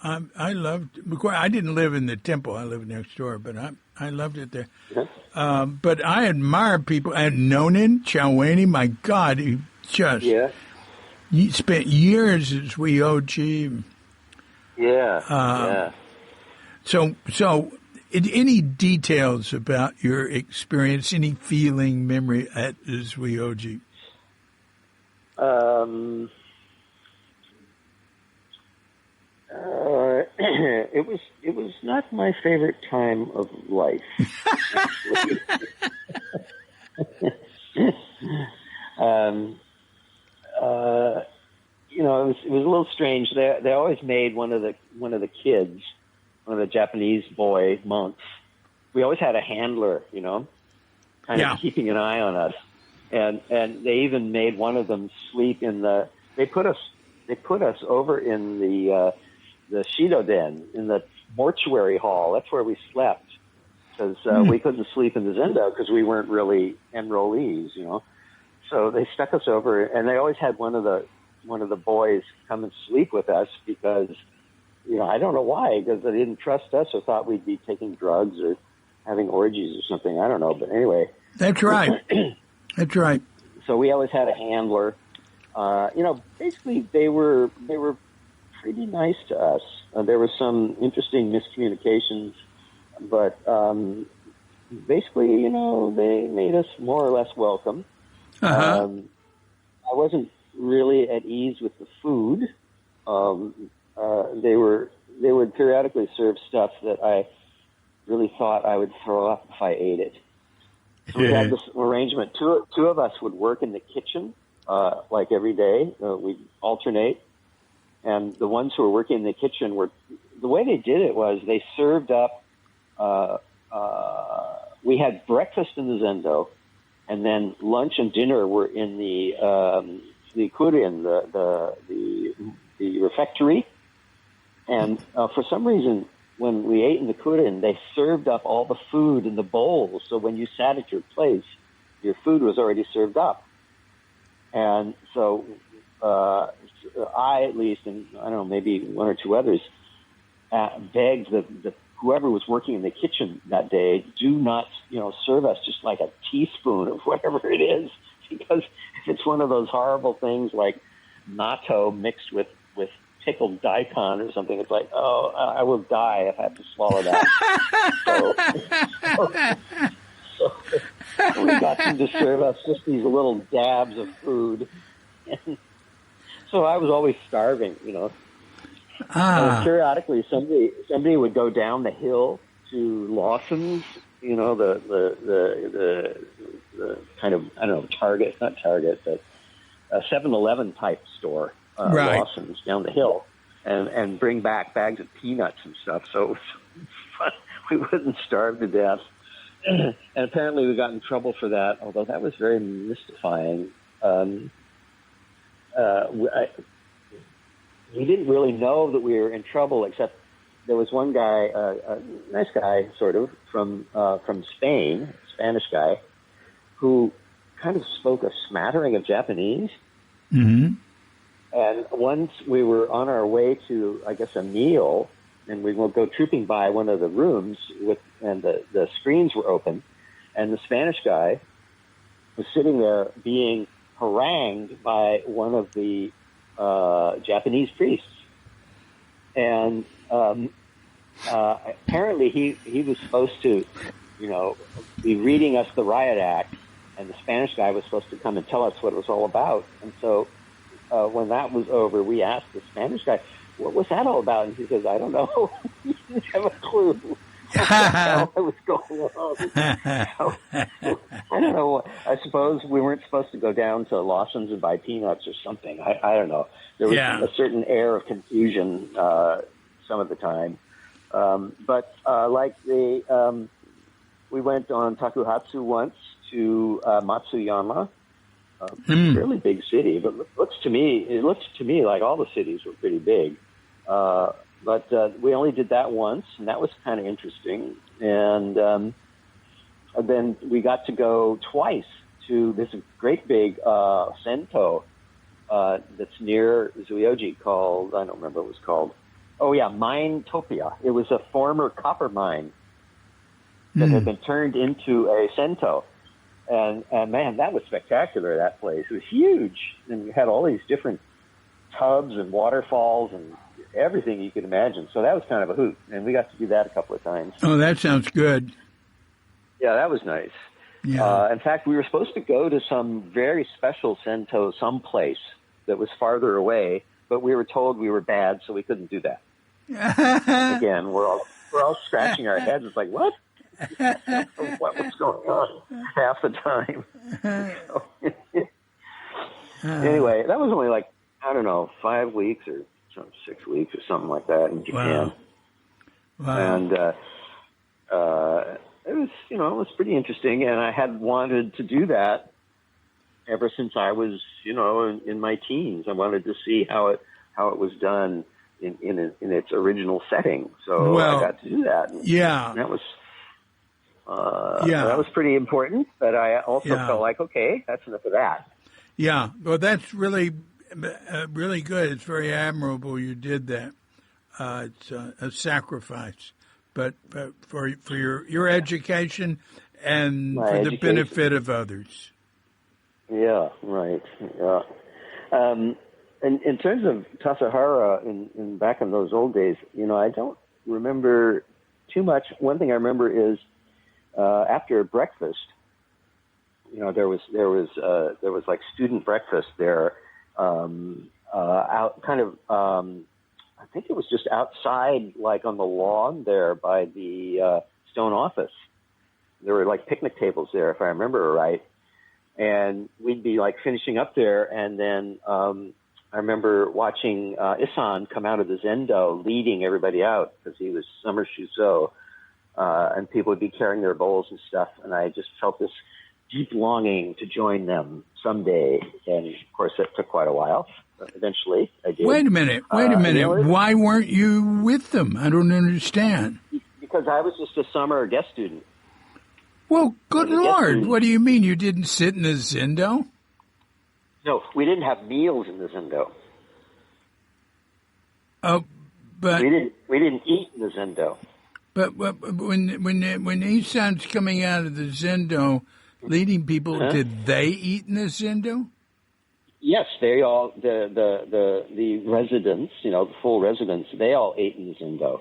A: I loved. I didn't live in the temple. I lived next door, but I loved it there. But I admire people. And Nonin Chowani, my God, he spent years as Zuyoji. So, any details about your experience, any feeling, memory at Zuyoji?
B: It was not my favorite time of life. It was a little strange. They always made one of the kids, one of the Japanese boy monks. We always had a handler, kind of keeping an eye on us, and they even made one of them sleep in the. They put us they put us over in the Shido Den, in the mortuary hall. That's where we slept, because we couldn't sleep in the Zendo because we weren't really enrollees, you know. So they stuck us over, and they always had one of the boys come and sleep with us because, you know, I don't know why, because they didn't trust us or thought we'd be taking drugs or having orgies or something. I don't know, but anyway.
A: That's right. That's right.
B: So we always had a handler. You know, basically they were pretty nice to us. There were some interesting miscommunications, but basically, you know, they made us more or less welcome.
A: Uh-huh.
B: I wasn't really at ease with the food. They would periodically serve stuff that I really thought I would throw up if I ate it. So we had this arrangement. Two of us would work in the kitchen, like every day. We'd alternate. And the ones who were working in the kitchen the way they did it was they served up, we had breakfast in the Zendo, and then lunch and dinner were in the kurin, the refectory. And for some reason, when we ate in the kurin, they served up all the food in the bowls. So when you sat at your place, your food was already served up. And so I, at least, and I don't know, maybe one or two others, begged whoever was working in the kitchen that day, do not, you know, serve us just like a teaspoon of whatever it is, because if it's one of those horrible things like natto mixed with pickled daikon or something, it's like, oh, I will die if I have to swallow that. so we got them to serve us just these little dabs of food. And so I was always starving, you know. And periodically, somebody would go down the hill to Lawson's, you know, the kind of, I don't know, not Target, but a 7-Eleven type store,
A: right.
B: Lawson's down the hill, and bring back bags of peanuts and stuff. So it was fun. We wouldn't starve to death. And apparently we got in trouble for that, although that was very mystifying. We didn't really know that we were in trouble, except there was one guy, a nice guy, sort of, from Spain, a Spanish guy, who kind of spoke a smattering of Japanese.
A: Mm-hmm.
B: And once we were on our way to, I guess, a meal, and we would go trooping by one of the rooms, and the screens were open, and the Spanish guy was sitting there being harangued by one of the Japanese priests. And apparently he was supposed to, you know, be reading us the riot act, and the Spanish guy was supposed to come and tell us what it was all about. And so when that was over, we asked the Spanish guy, what was that all about? And he says, I don't know. He didn't have a clue what the hell was going on. So, I don't know. I suppose we weren't supposed to go down to Lawson's and buy peanuts or something. I don't know. There was a certain air of confusion some of the time. But we went on Takuhatsu once to Matsuyama, fairly big city, but it looks to me like all the cities were pretty big. But we only did that once, and that was kind of interesting. And then we got to go twice to this great big Sento that's near Zuyoji called, I don't remember what it was called. Oh, yeah, Minetopia. It was a former copper mine that had been turned into a Sento. And man, that was spectacular, that place. It was huge. And you had all these different tubs and waterfalls and everything you could imagine. So that was kind of a hoot. And we got to do that a couple of times.
A: Oh, that sounds good.
B: Yeah, that was nice.
A: Yeah.
B: In fact, we were supposed to go to some very special Sento someplace that was farther away, but we were told we were bad, so we couldn't do that. Again, we're all scratching our heads. It's like, what? What's going on half the time? Anyway, that was only like, I don't know, 5 weeks or 6 weeks or something like that in Japan.
A: Wow.
B: And it was, it was pretty interesting. And I had wanted to do that ever since I was, in my teens. I wanted to see how it how it was done in its original setting. So I got to do that.
A: Yeah.
B: And that was that was pretty important. But I also felt like, okay, that's enough of that.
A: Yeah. Well, that's really good. It's very admirable you did that. It's a sacrifice, but for your education and for the benefit of others.
B: Yeah, right. Yeah. And in terms of Tassajara, in back in those old days, I don't remember too much. One thing I remember is after breakfast, there was like student breakfast there, out kind of. I think it was just outside, like on the lawn there by the stone office. There were like picnic tables there, if I remember right. And we'd be like finishing up there, and then I remember watching Isan come out of the Zendo, leading everybody out because he was summer shuso, and people would be carrying their bowls and stuff. And I just felt this deep longing to join them someday. And of course, that took quite a while. Eventually, I did.
A: Wait a minute. Why weren't you with them? I don't understand.
B: Because I was just a summer guest student.
A: Well, good Lord. What do you mean you didn't sit in the Zendo?
B: No, we didn't have meals in the Zendo.
A: Oh, but
B: we didn't eat in the Zendo.
A: But when Isan's coming out of the Zendo, leading people, did they eat in the Zendo?
B: Yes, they all the residents, the full residents, they all ate in the Zendo.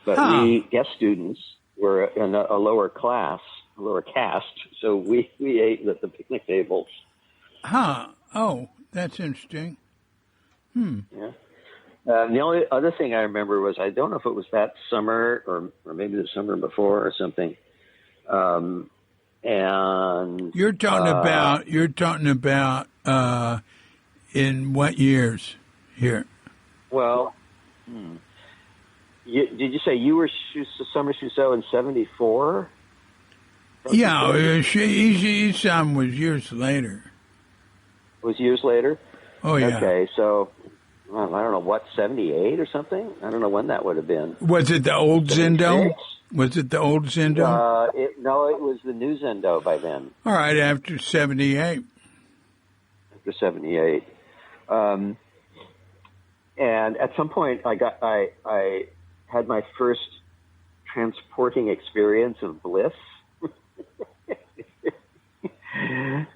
B: But we guest students were in a lower class, a lower caste, so we ate at the picnic tables.
A: Oh, that's interesting.
B: Yeah. The only other thing I remember was, I don't know if it was that summer or maybe the summer before or something. And
A: you're talking about in what years here?
B: Well, did you say you were summer shuso in 74?
A: Yeah, Isan was years later.
B: It was years later?
A: Oh, yeah.
B: Okay, so, I don't know, what, 78 or something? I don't know when that would have been.
A: Was it the old
B: 76?
A: Zendo? Was it the old Zendo?
B: No, it was the new Zendo by then.
A: All right, after 78.
B: After 78. And at some point, I had my first transporting experience of bliss.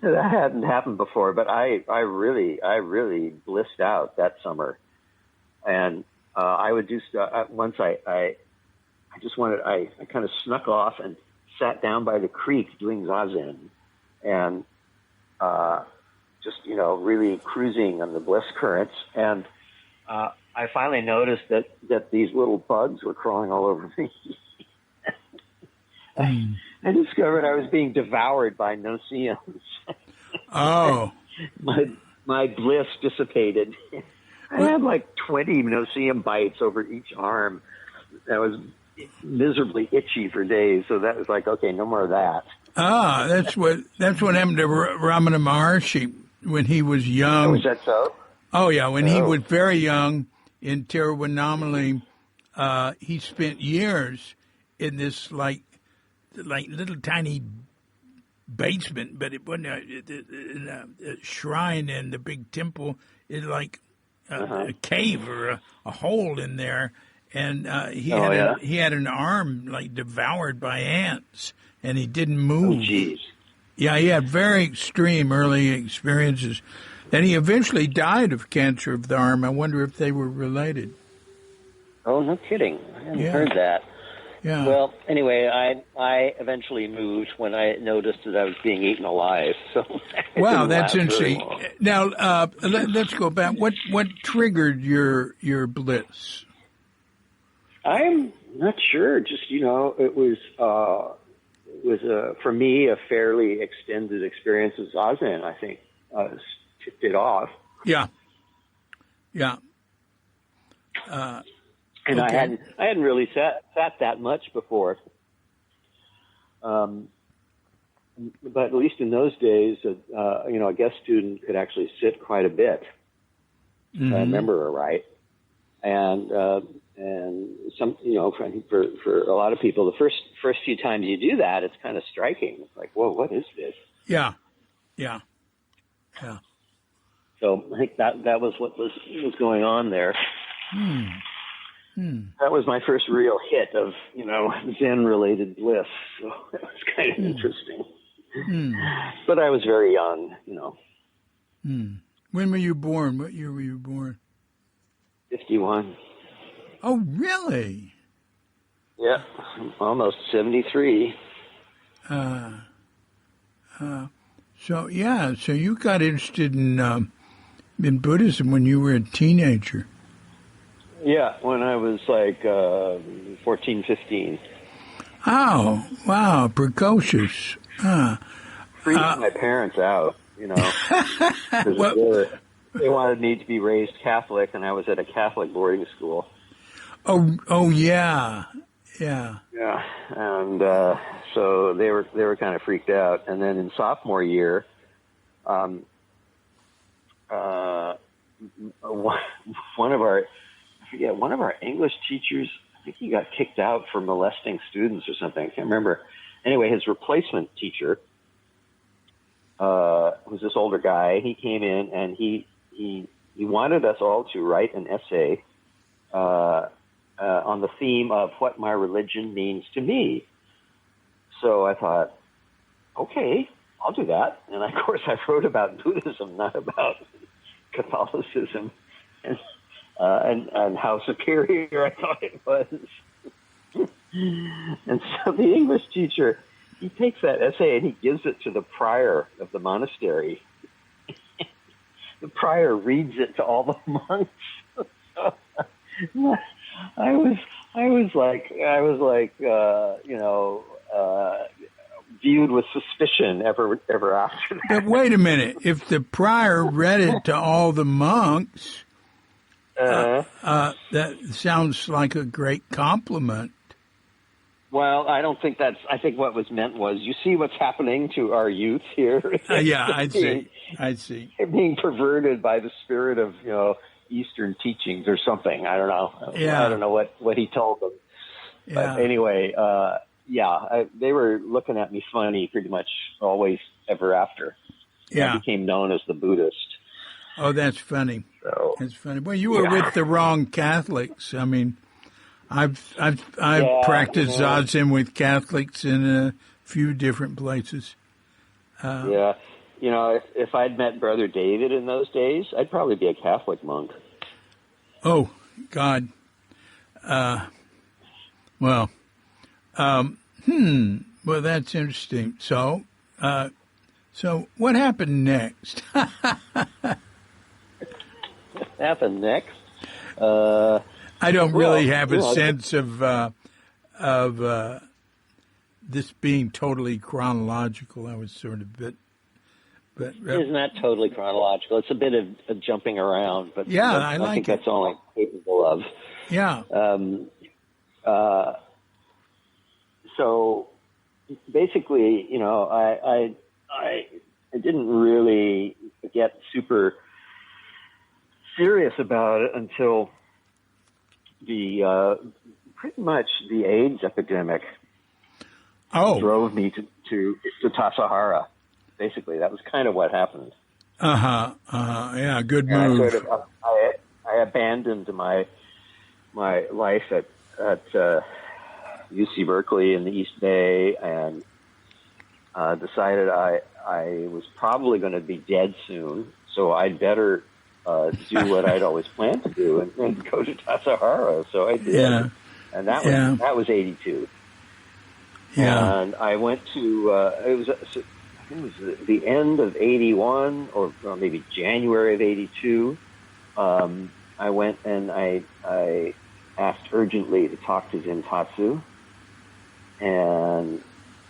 B: That hadn't happened before, but I really blissed out that summer. And I would do stuff. Once I kind of snuck off and sat down by the creek doing zazen, and just really cruising on the bliss currents. And I finally noticed that these little bugs were crawling all over me. I discovered I was being devoured by no-see-ums.
A: Oh.
B: My bliss dissipated. I had like 20 no-see-um bites over each arm. That was miserably itchy for days. So that was like, okay, no more of that.
A: That's what happened to Ramana Maharshi when he was young.
B: Oh, was that so?
A: Oh, yeah. When he was very young in Tiruvannamalai, he spent years in this like little tiny basement, but it wasn't a shrine in the big temple. It's like a cave or a hole in there, and he had an arm like devoured by ants, and he didn't move.
B: Oh, jeez.
A: Yeah, he had very extreme early experiences. Then he eventually died of cancer of the arm. I wonder if they were related.
B: Oh, no kidding. I hadn't heard that.
A: Yeah.
B: Well, anyway, I eventually moved when I noticed that I was being eaten alive. So
A: wow, that's interesting. Now, let's go back. What triggered your bliss?
B: I'm not sure. Just it was for me a fairly extended experience of zazen. I think tipped it off.
A: Yeah.
B: And okay. I hadn't really sat that much before. But at least in those days, a guest student could actually sit quite a bit. if I remember her right. And some, for a lot of people, the first few times you do that, it's kind of striking. It's like, whoa, what is this?
A: Yeah.
B: So I think that was what was going on there. That was my first real hit of, Zen-related bliss. So it was kind of interesting. But I was very young,
A: When were you born? What year were you born?
B: 51.
A: Oh, really?
B: Yeah, almost 73.
A: So you got interested in Buddhism when you were a teenager.
B: Yeah, when I was like 14, 15.
A: Oh, wow, precocious.
B: Freaked my parents out, 'cause they wanted me to be raised Catholic, and I was at a Catholic boarding school.
A: Oh, yeah.
B: Yeah, and so they were kind of freaked out. And then in sophomore year, one of our English teachers, I think he got kicked out for molesting students or something. I can't remember. Anyway, his replacement teacher, who's this older guy, he came in and he wanted us all to write an essay on the theme of what my religion means to me. So I thought, okay, I'll do that. And of course, I wrote about Buddhism, not about Catholicism, and how superior I thought it was. And so the English teacher, he takes that essay and he gives it to the prior of the monastery. The prior reads it to all the monks. I was viewed with suspicion ever after that.
A: But wait a minute, if the prior read it to all the monks, that sounds like a great compliment.
B: Well, I don't think I think what was meant was, you see what's happening to our youth here?
A: Yeah, I see.
B: They're being perverted by the spirit of, Eastern teachings or something. I don't know.
A: Yeah.
B: I don't know what he told them.
A: Yeah.
B: But anyway, they were looking at me funny pretty much always ever after.
A: Yeah.
B: I became known as the Buddhist.
A: Oh, that's funny.
B: So,
A: that's funny. Well, you were with the wrong Catholics. I mean, I've practiced Zazen with Catholics in a few different places.
B: If I'd met Brother David in those days, I'd probably be a Catholic monk.
A: Oh, God. Well, that's interesting. So what happened next?
B: What happened next?
A: I don't really have a sense of this being totally chronological. I was sort of but
B: isn't that totally chronological? It's a bit of jumping around, but
A: yeah,
B: I think that's all I'm capable of.
A: Yeah.
B: So basically, I didn't really get super serious about it until pretty much the AIDS epidemic drove me to Tassajara. Basically, that was kind of what happened.
A: Yeah, good move.
B: I abandoned my life at UC Berkeley in the East Bay and decided I was probably going to be dead soon, so I'd better do what I'd always planned to do and go to Tassajara. So I did, and that was 82.
A: Yeah,
B: and I went to it was the end of 81 or maybe January of 82. I went and I asked urgently to talk to Zentatsu, and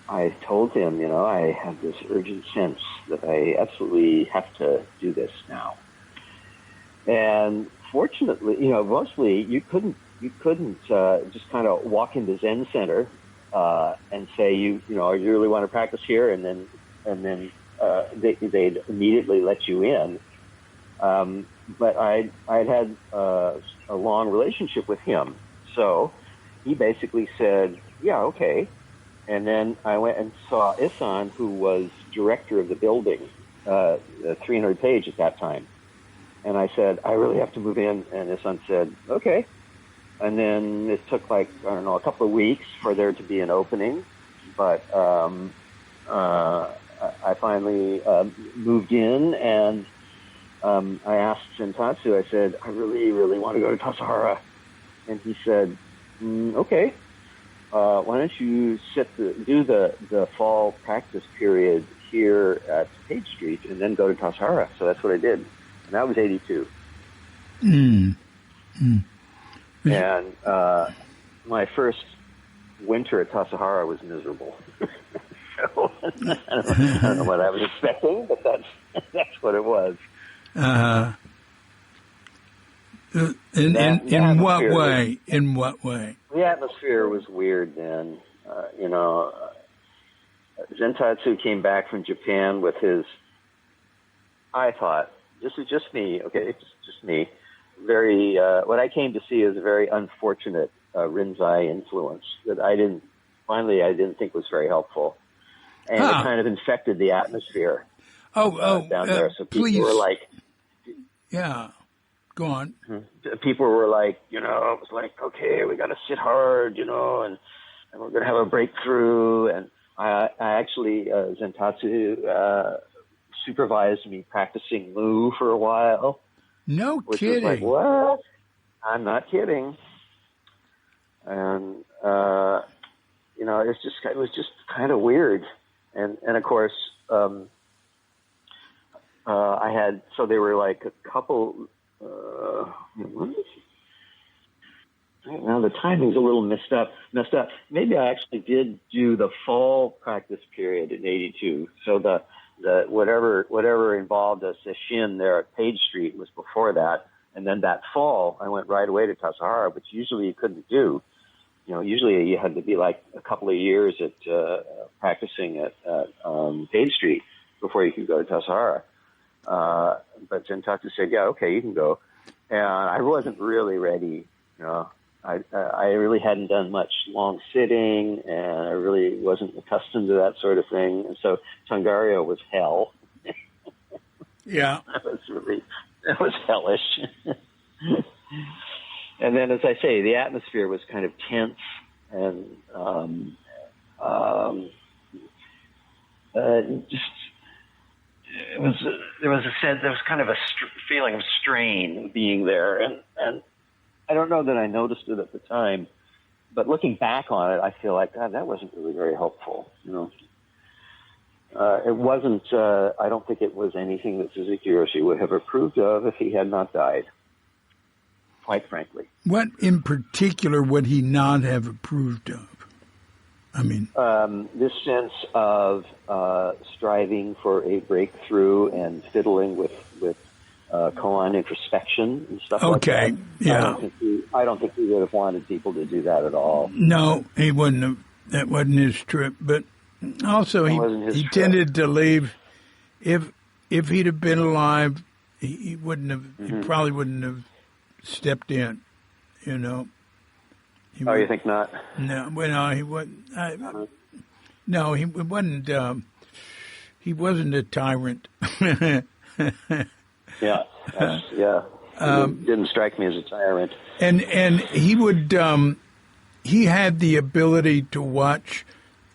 B: I told him, I have this urgent sense that I absolutely have to do this now. And fortunately, mostly you couldn't just kind of walk into Zen Center and say you really want to practice here, and then they'd immediately let you in. but I'd had a long relationship with him. So he basically said, yeah, okay. And then I went and saw Isan, who was director of the building, 300 Page at that time. And I said, I really have to move in. And Isan said, okay. And then it took a couple of weeks for there to be an opening. But I finally moved in, and I asked Zentatsu, I said, I really, really want to go to Tassajara. And he said, okay, why don't you do the fall practice period here at Page Street and then go to Tassajara. So that's what I did. And that was 82. And my first winter at Tassajara was miserable. So, I don't know what I was expecting, but that's what it was.
A: In what way? In what way?
B: The atmosphere was weird then. Zentatsu came back from Japan with his, I thought, this is just me, okay, it's just me, very, what I came to see as a very unfortunate Rinzai influence that I didn't think was very helpful. And it kind of infected the atmosphere down there. So people were like...
A: Yeah, go on.
B: People were like, it was like, okay, we got to sit hard, and we're going to have a breakthrough. And I actually, Zentatsu supervised me practicing Mu for a while.
A: No kidding.
B: Was like, what? I'm not kidding. And, it was just kind of weird. And of course, they were like a couple, now the timing's a little messed up. Maybe I actually did do the fall practice period in 82. So the whatever involved a session there at Page Street was before that. And then that fall, I went right away to Tassajara, which usually you couldn't do. Usually you had to be like a couple of years at practicing at Page Street before you could go to Tassajara. But Zentatsu said, yeah, okay, you can go. And I wasn't really ready. I really hadn't done much long sitting, and I really wasn't accustomed to that sort of thing. And so Tangario was hell.
A: Yeah.
B: That was hellish. And then, as I say, the atmosphere was kind of tense, and there was kind of a feeling of strain being there, and I don't know that I noticed it at the time, but looking back on it, I feel like, God, that wasn't really very helpful. It wasn't. I don't think it was anything that Suzuki Roshi would have approved of if he had not died. Quite frankly.
A: What in particular would he not have approved of? I mean,
B: this sense of striving for a breakthrough and fiddling with koan introspection and stuff like that.
A: Okay, yeah.
B: I don't think he would have wanted people to do that at all.
A: No, he wouldn't have. That wasn't his trip. But also, he tended to leave. If he'd have been alive, he wouldn't have. Mm-hmm. He probably wouldn't have stepped in. You
B: think not?
A: No, well, no, he wasn't. No, he wasn't. He wasn't a tyrant.
B: Yeah. Didn't strike me as a tyrant.
A: And he would. He had the ability to watch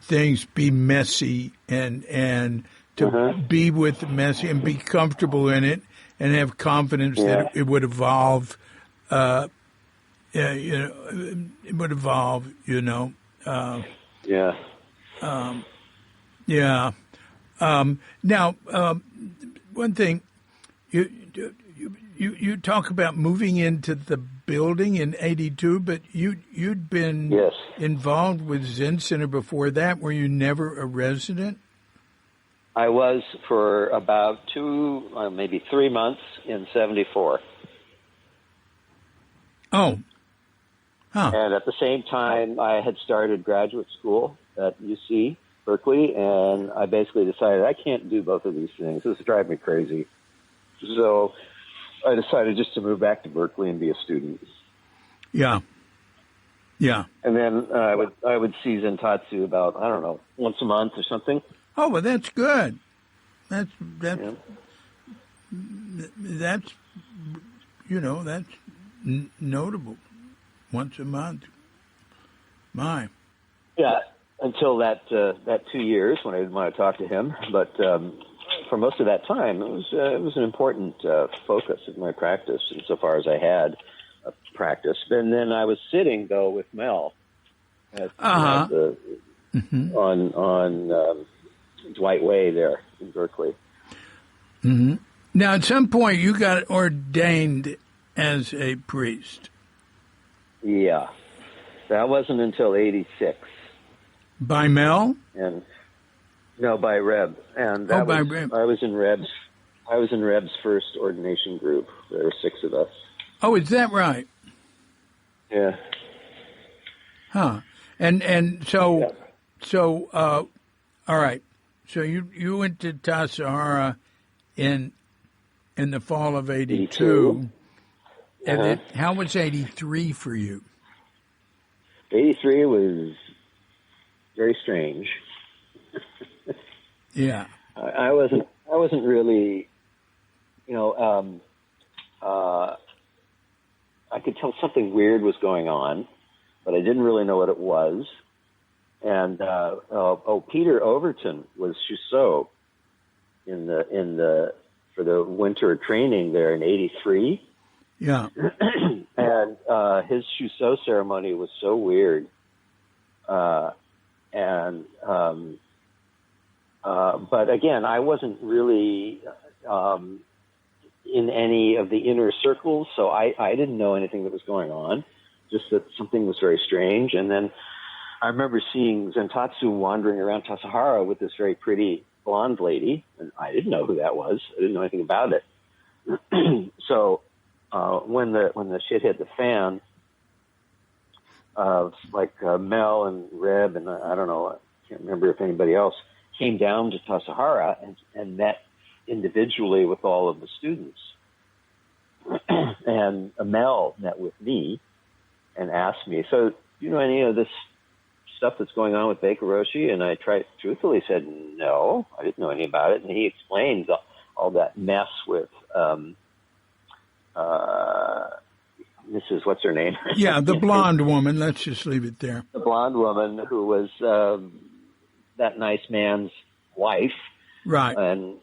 A: things be messy and to be with the messy and be comfortable in it and have confidence that it would evolve. It would evolve. Now, one thing, you talk about moving into the building in 82, but you'd been involved with Zen Center before that. Were you never a resident?
B: I was for about 2, maybe 3 months in 74.
A: Oh. Huh.
B: And at the same time, I had started graduate school at UC Berkeley, and I basically decided I can't do both of these things. This is driving me crazy. So I decided just to move back to Berkeley and be a student.
A: Yeah. Yeah.
B: And then I would see Zentatsu about, I don't know, once a month or something.
A: Oh, well, that's good. That's notable. Once a month. My.
B: Yeah, until that 2 years when I didn't want to talk to him. But for most of that time, it was an important focus of my practice, insofar as I had a practice. And then I was sitting though with Mel on Dwight Way there in Berkeley.
A: Mm-hmm. Now, at some point, you got ordained as a priest.
B: Yeah, that wasn't until '86.
A: By Mel?
B: And no, by Reb. And
A: by Reb.
B: I was in Reb's first ordination group. There were 6 of us.
A: Oh, is that right?
B: Yeah.
A: Huh. And so all right. So you went to Tassajara in the fall of '82. And then, how was '83 for you?
B: '83 was very strange.
A: Yeah.
B: I wasn't really, I could tell something weird was going on, but I didn't really know what it was. And Peter Overton was Shuso for the winter training there in '83.
A: Yeah.
B: And his Shuso ceremony was so weird. But again, I wasn't really in any of the inner circles, so I didn't know anything that was going on, just that something was very strange. And then I remember seeing Zentatsu wandering around Tassajara with this very pretty blonde lady, and I didn't know who that was. I didn't know anything about it. So when the shit hit the fan, Mel and Reb and I don't know, I can't remember if anybody else came down to Tassajara and met individually with all of the students. And Mel met with me and asked me, so do you know any of this stuff that's going on with Baker Roshi? And I truthfully said, no, I didn't know any about it. And he explained all that mess with Mrs. What's her name?
A: Yeah, the blonde woman. Let's just leave it there.
B: The blonde woman who was that nice man's wife.
A: Right.
B: And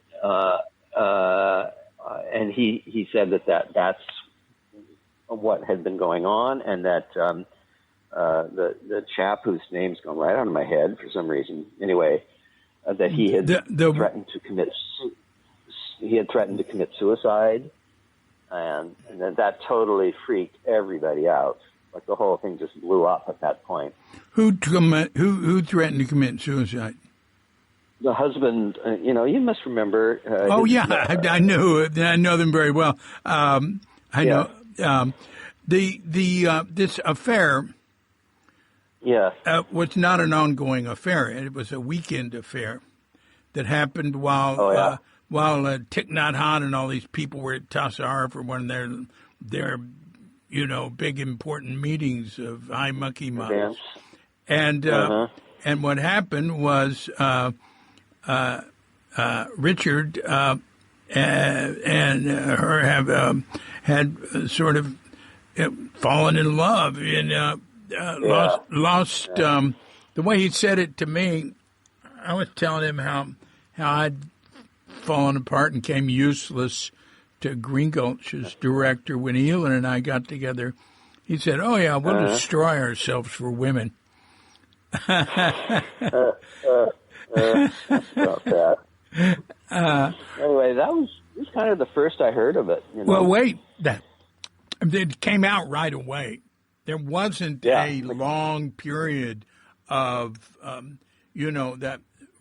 B: he said that's what had been going on, and that the chap whose name's gone right out of my head for some reason. Anyway, that he had threatened to commit. He had threatened to commit suicide, and that totally freaked everybody out. Like the whole thing just blew up at that point. Who
A: threatened to commit suicide?
B: The husband, you must remember.
A: I know them very well. I know this affair.
B: Yeah,
A: was not an ongoing affair. It was a weekend affair that happened while Thich Nhat Hanh and all these people were at Tassajara for one of their big important meetings of high monkey models. And what happened was Richard and her have had sort of fallen in love and lost the way he said it to me. I was telling him how I'd fallen apart and came useless to Green Gulch's director when Elon and I got together. He said, "Oh yeah, we'll destroy ourselves for women."
B: About that. Anyway, that was kind of the first I heard of it.
A: Well, wait, it came out right away. There wasn't a long period of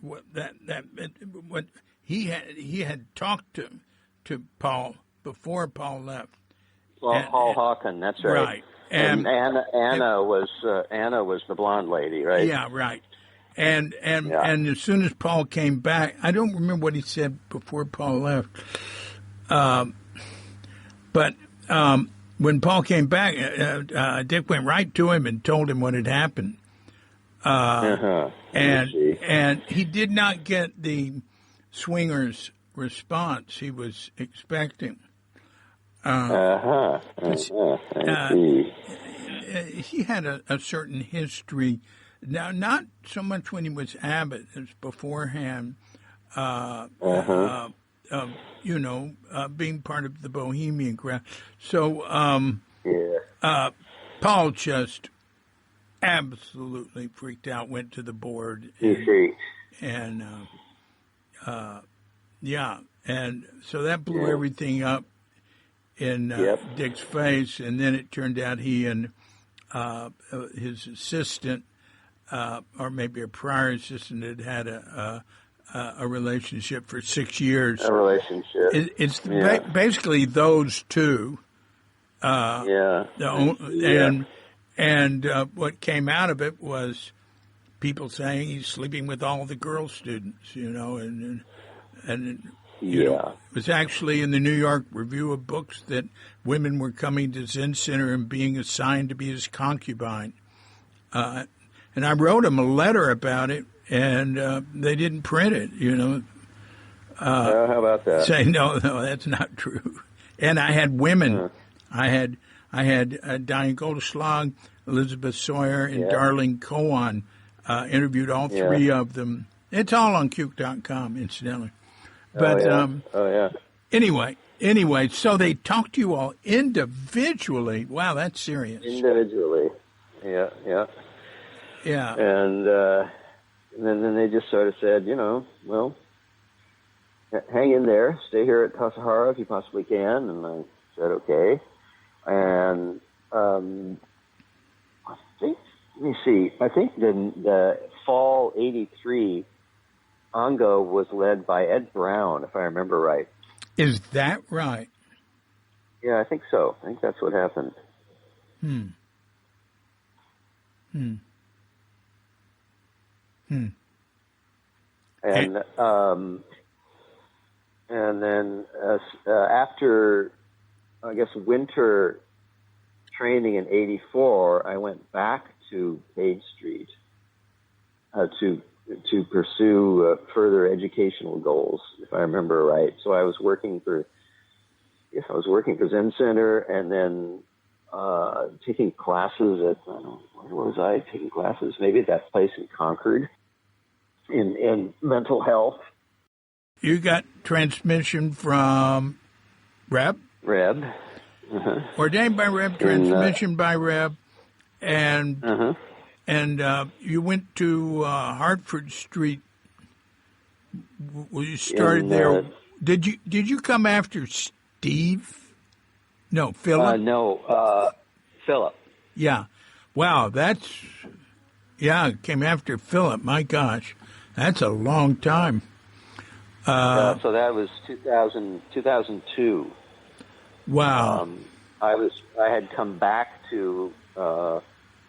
A: what he had talked to Paul before Paul left.
B: Paul Hawken, that's right.
A: Right.
B: And Anna was the blonde lady, right?
A: Yeah, right. And as soon as Paul came back, I don't remember what he said before Paul left. But when Paul came back, Dick went right to him and told him what had happened. And he did not get the swingers' response he was expecting. He had a certain history. Now, not so much when he was abbot as beforehand. Being part of the Bohemian crowd. So Paul just absolutely freaked out, went to the board. And so that blew everything up in Dick's face. And then it turned out he and his assistant, or maybe a prior assistant, had a relationship for 6 years.
B: A relationship.
A: It's basically those two. And what came out of it was people saying he's sleeping with all the girl students, and it was actually in the New York Review of Books that women were coming to Zen Center and being assigned to be his concubine. And I wrote him a letter about it, and they didn't print it,
B: how about that?
A: Saying, no, that's not true. And I had women. I had Diane Goldschlag, Elizabeth Sawyer, and Darlene Cohen. Interviewed all three of them. It's all on Cuke.com, incidentally. But anyway, so they talked to you all individually. Wow, that's serious.
B: Individually, yeah. And then they just sort of said, well, hang in there, stay here at Tassajara if you possibly can. And I said, okay. And I think the fall '83 Ongo was led by Ed Brown, if I remember right.
A: Is that right?
B: Yeah, I think so. I think that's what happened. And then after, I guess, winter training in '84, I went back to Page Street to pursue further educational goals, if I remember right. So I was working for Zen Center, and then taking classes at, I don't know, where was I taking classes? Maybe at that place in Concord in mental health.
A: You got transmission from Reb?
B: Reb.
A: Ordained by Reb, transmission by Reb, and you went to Hartford Street. Well, you started there. Did you come after Steve? No, Philip.
B: Philip.
A: Yeah. Wow, came after Philip. My gosh, that's a long time.
B: So that was 2002.
A: Wow.
B: I had come back to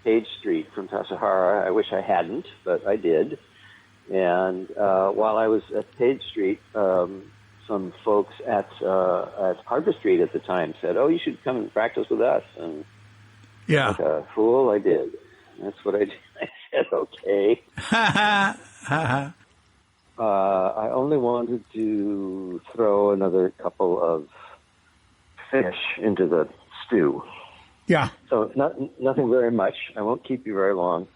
B: Page Street from Tassajara. I wish I hadn't, but I did. And while I was at Page Street, some folks at Hartford Street at the time said, "Oh, you should come and practice with us." And like a fool, I did. That's what I did. I said, "Okay." I only wanted to throw another couple of fish into the stew.
A: Yeah.
B: So nothing very much. I won't keep you very long,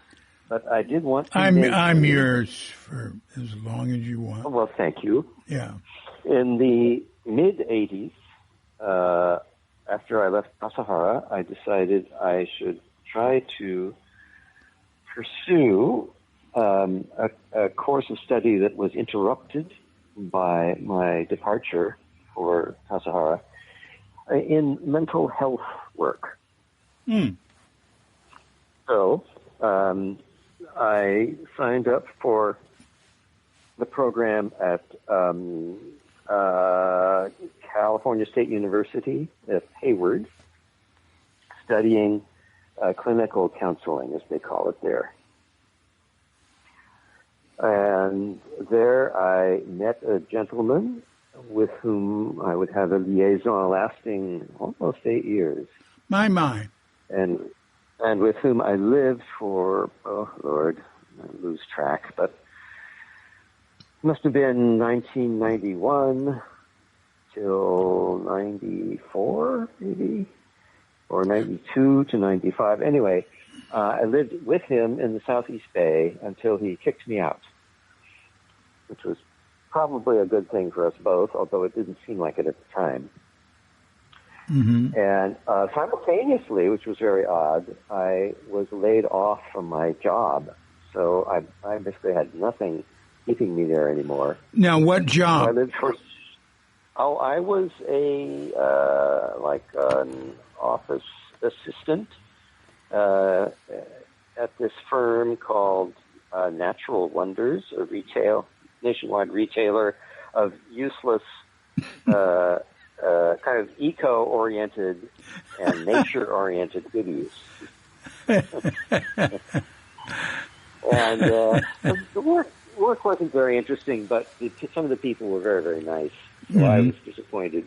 B: but I did want to.
A: I'm yours for as long as you want.
B: Well, thank you.
A: Yeah.
B: In the mid '80s, after I left Tassajara, I decided I should try to pursue a course of study that was interrupted by my departure for Tassajara in mental health work. So I signed up for the program at California State University at Hayward, studying clinical counseling, as they call it there. And there I met a gentleman with whom I would have a liaison lasting almost 8 years.
A: My.
B: And with whom I lived for, oh, Lord, I lose track, but must have been 1991 till 94, maybe, or 92 to 95. Anyway, I lived with him in the Southeast Bay until he kicked me out, which was probably a good thing for us both, although it didn't seem like it at the time.
A: Mm-hmm.
B: And simultaneously, which was very odd, I was laid off from my job. So I basically had nothing keeping me there anymore.
A: Now, what job?
B: So I lived for... Oh, I was an office assistant at this firm called Natural Wonders, a nationwide retailer of useless, kind of eco-oriented and nature-oriented goodies. And the work wasn't very interesting, but some of the people were very, very nice. So I was disappointed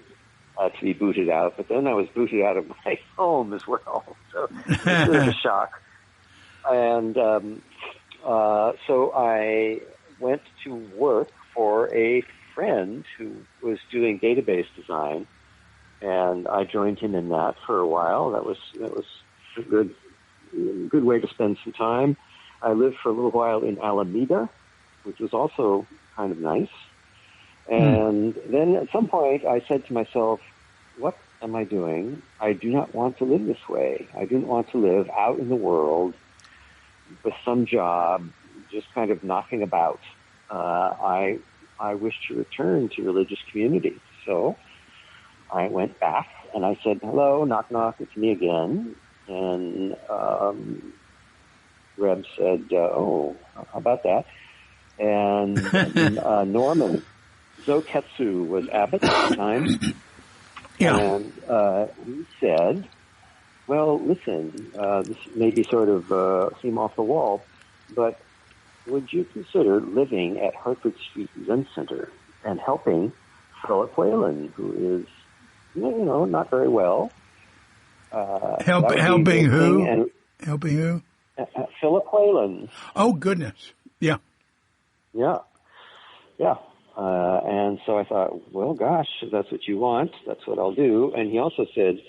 B: to be booted out, but then I was booted out of my home as well. So it was a bit of a shock. And so I went to work for a friend who was doing database design, and I joined him in that for a while. That was a good way to spend some time. I lived for a little while in Alameda, which was also kind of nice. And then at some point I said to myself, what am I doing? I do not want to live this way. I do not want to live out in the world with some job, just kind of knocking about. I wish to return to religious community. So I went back and I said, hello, knock, knock, it's me again. And Reb said, oh, how about that? And Norman Zoketsu was abbot at the time.
A: Yeah.
B: And he said, well, listen, this may be sort of seem off the wall, but would you consider living at Hartford Street Zen Center and helping Philip Whalen, who is, not very well?
A: Helping who? Helping who?
B: Philip Whalen.
A: Oh, goodness. Yeah.
B: Yeah. Yeah. And so I thought, well, gosh, if that's what you want, that's what I'll do. And he also said,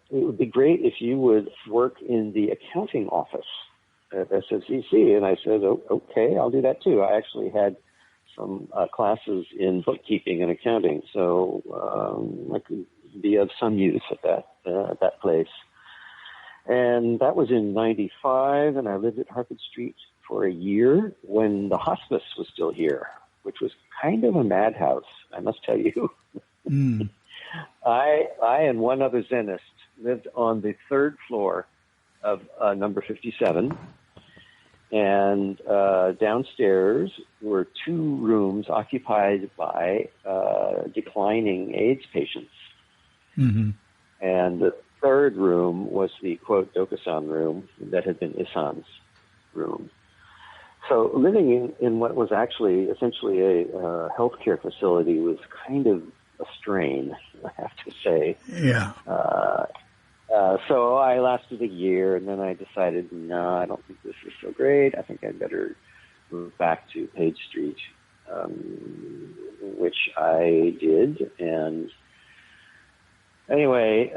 B: it would be great if you would work in the accounting office at SFCC. And I said, oh, okay, I'll do that too. I actually had some classes in bookkeeping and accounting, so I could be of some use at that place. And that was in 95, and I lived at Hartford Street for a year when the hospice was still here, which was kind of a madhouse, I must tell you. I and one other Zenist lived on the third floor of number 57, and downstairs were 2 rooms occupied by declining AIDS patients. Mm-hmm. And the third room was the, quote, Dokusan room that had been Isan's room. So living in what was actually essentially a healthcare facility was kind of a strain, I have to say.
A: Yeah.
B: So I lasted a year, and then I decided, no, I don't think this is so great. I think I'd better move back to Page Street, which I did. And anyway,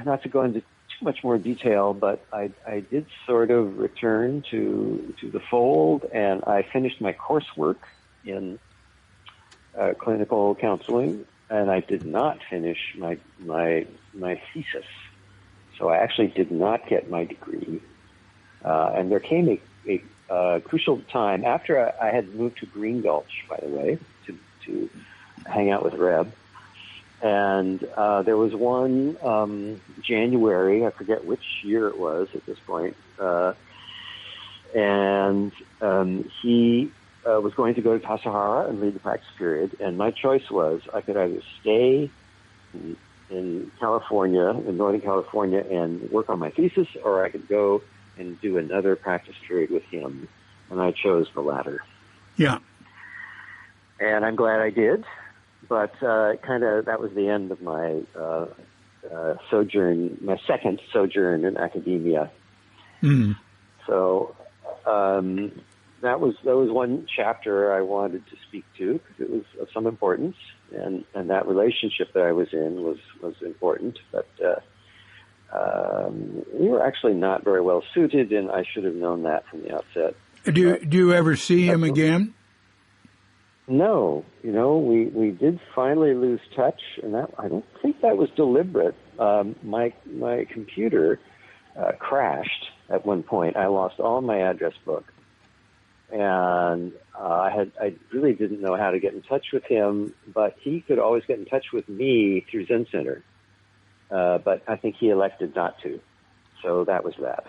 B: not to go into too much more detail, but I did sort of return to the fold, and I finished my coursework in clinical counseling, and I did not finish my thesis. So I actually did not get my degree. And there came a crucial time after I had moved to Green Gulch, by the way, to hang out with Reb. And there was one January, I forget which year it was at this point, and he was going to go to Tassajara and lead the practice period. And my choice was I could either stay in California, in Northern California, and work on my thesis, or I could go and do another practice period with him. And I chose the latter.
A: Yeah.
B: And I'm glad I did, but that was the end of my sojourn, my second sojourn in academia.
A: Mm.
B: So that was one chapter I wanted to speak to because it was of some importance, and that relationship that I was in was important. But we were actually not very well suited, and I should have known that from the outset.
A: Do you ever see him again?
B: No, we did finally lose touch, and that I don't think that was deliberate. My computer crashed at one point. I lost all my address book, and I really didn't know how to get in touch with him, but he could always get in touch with me through Zen Center. But I think he elected not to, so that was that.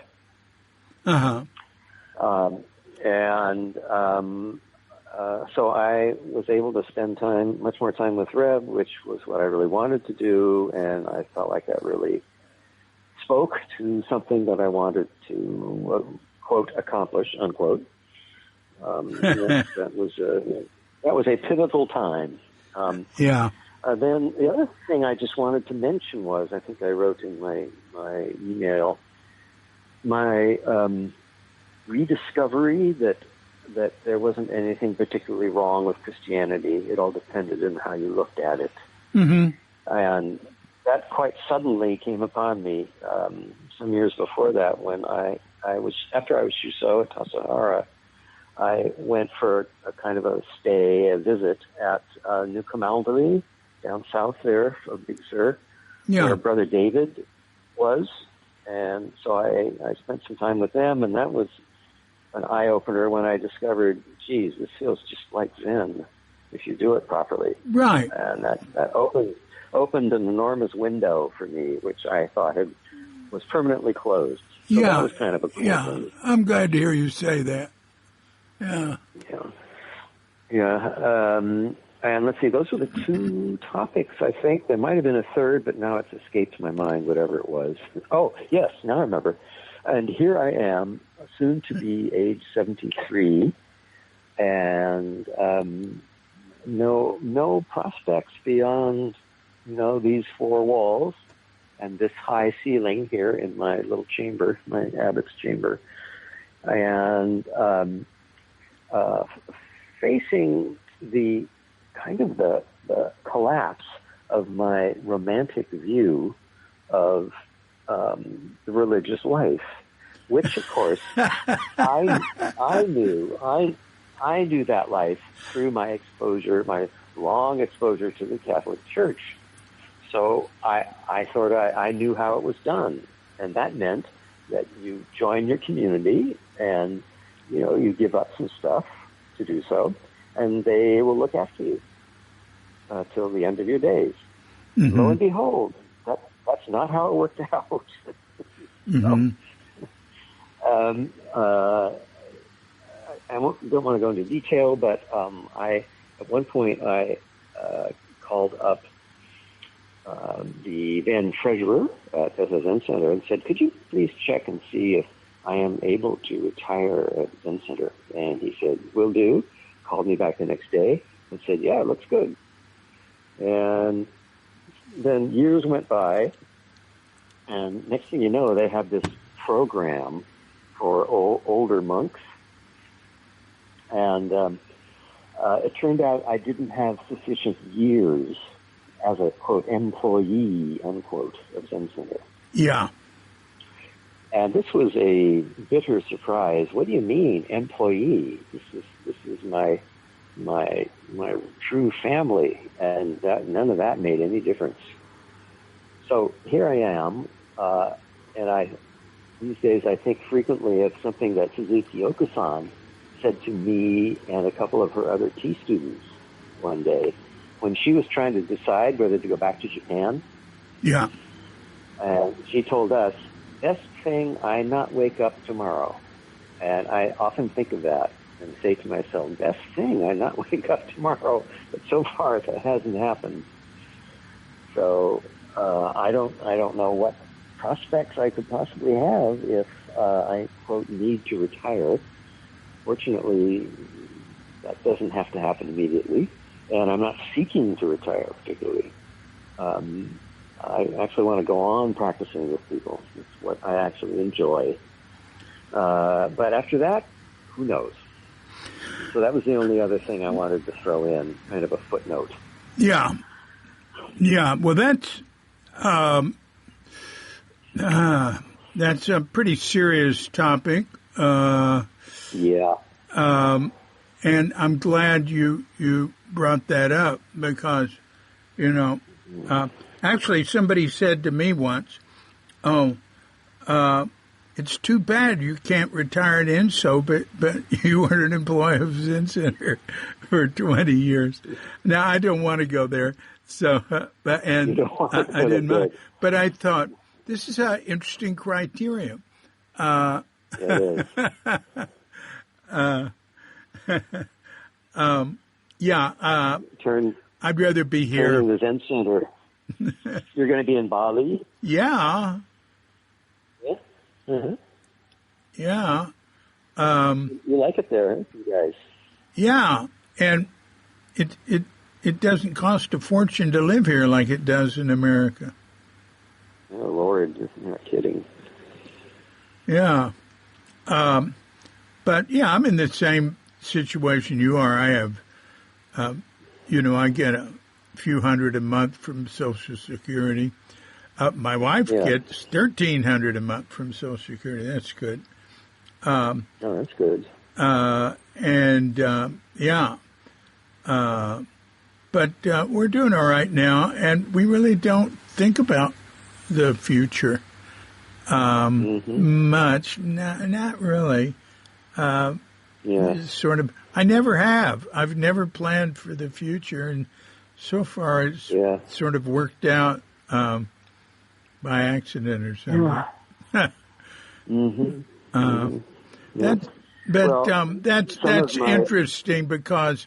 B: So I was able to spend much more time with Reb, which was what I really wanted to do, and I felt like that really spoke to something that I wanted to, quote, accomplish, unquote. That was a pivotal time.
A: Yeah.
B: Then the other thing I just wanted to mention was, I think I wrote in my email, my rediscovery that there wasn't anything particularly wrong with Christianity. It all depended on how you looked at it.
A: Mm-hmm.
B: And that quite suddenly came upon me some years before that when after I was Shuso at Tassajara, I went for a kind of a visit at New Kamaldali down south there of Big Sur, where Brother David was. And so I spent some time with them, and that was an eye-opener when I discovered, geez, this feels just like Zen if you do it properly.
A: Right.
B: And that opened an enormous window for me, which I thought was permanently closed. So that was kind of a cool thing.
A: I'm glad to hear you say that. Yeah.
B: And let's see, those were the two topics, I think. There might have been a third, but now it's escaped my mind, whatever it was. Oh, yes, now I remember. And here I am, soon to be age 73, and no prospects beyond, these four walls and this high ceiling here in my little chamber, my abbot's chamber. And facing the kind of the collapse of my romantic view of the religious life, which of course I knew that life through my long exposure to the Catholic Church. So I knew how it was done, and that meant that you join your community and you give up some stuff to do so, and they will look after you till the end of your days. Mm-hmm. Lo and behold, that's not how it worked out.
A: Mm-hmm.
B: I don't want to go into detail, but at one point I called up the then treasurer at SF Zen Center and said, "Could you please check and see if I am able to retire at Zen Center?" And he said, "Will do." Called me back the next day and said, "Yeah, it looks good." And then years went by, and next thing you know, they have this program for older monks. And it turned out I didn't have sufficient years as a, quote, employee, unquote, of Zen Center.
A: Yeah.
B: And this was a bitter surprise. What do you mean, employee? This is my true family, and none of that made any difference. So here I am, and these days I think frequently of something that Suzuki Okusan said to me and a couple of her other tea students one day when she was trying to decide whether to go back to Japan.
A: Yeah.
B: And she told us, "Best thing I not wake up tomorrow." And I often think of that and say to myself, best thing I not wake up tomorrow. But so far that hasn't happened. So I don't know what prospects I could possibly have if I, quote, need to retire. Fortunately, that doesn't have to happen immediately. and I'm not seeking to retire particularly. I actually want to go on practicing with people. It's what I actually enjoy. But after that, who knows? So that was the only other thing I wanted to throw in, kind of a footnote.
A: Yeah. Yeah. Well, that's a pretty serious topic.
B: Yeah.
A: And I'm glad you brought that up because, actually somebody said to me once, it's too bad you can't retire at INSO, but you were an employee of Zen Center for 20 years. Now, I don't want to go there, so I didn't mind. But I thought, this is an interesting criteria.
B: It is.
A: I'd rather be here.
B: Turning the Zen Center. You're going to be in Bali?
A: Yeah.
B: Yeah. Mm-hmm.
A: Yeah.
B: You like it there, you guys?
A: Yeah, and it doesn't cost a fortune to live here like it does in America.
B: Oh Lord, you're not kidding.
A: Yeah. But yeah, I'm in the same situation you are. I have, I get a few hundred a month from Social Security. My wife gets $1,300 a month from Social Security. That's good.
B: Oh, that's good.
A: But we're doing all right now, and we really don't think about the future much. Not really. Sort of. I never have. I've never planned for the future, and so far it's sort of worked out by accident or something. That's interesting because,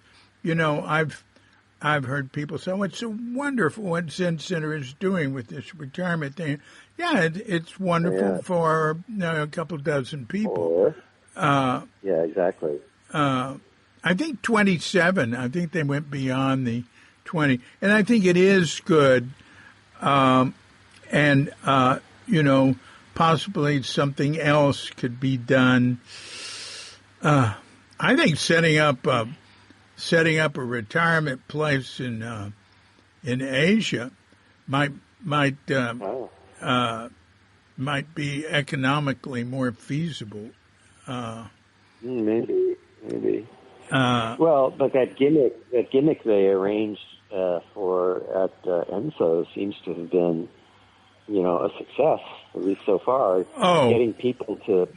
A: I've heard people say, "Oh, it's so wonderful what Zen Center is doing with this retirement thing." Yeah, it's wonderful for a couple dozen people.
B: Exactly.
A: I think 27. I think they went beyond the 20, and I think it is good. Possibly something else could be done. I think setting up a retirement place in Asia might be economically more feasible.
B: Maybe. But that gimmick they arranged for at ENSO seems to have been, a success, at least so far. Getting people to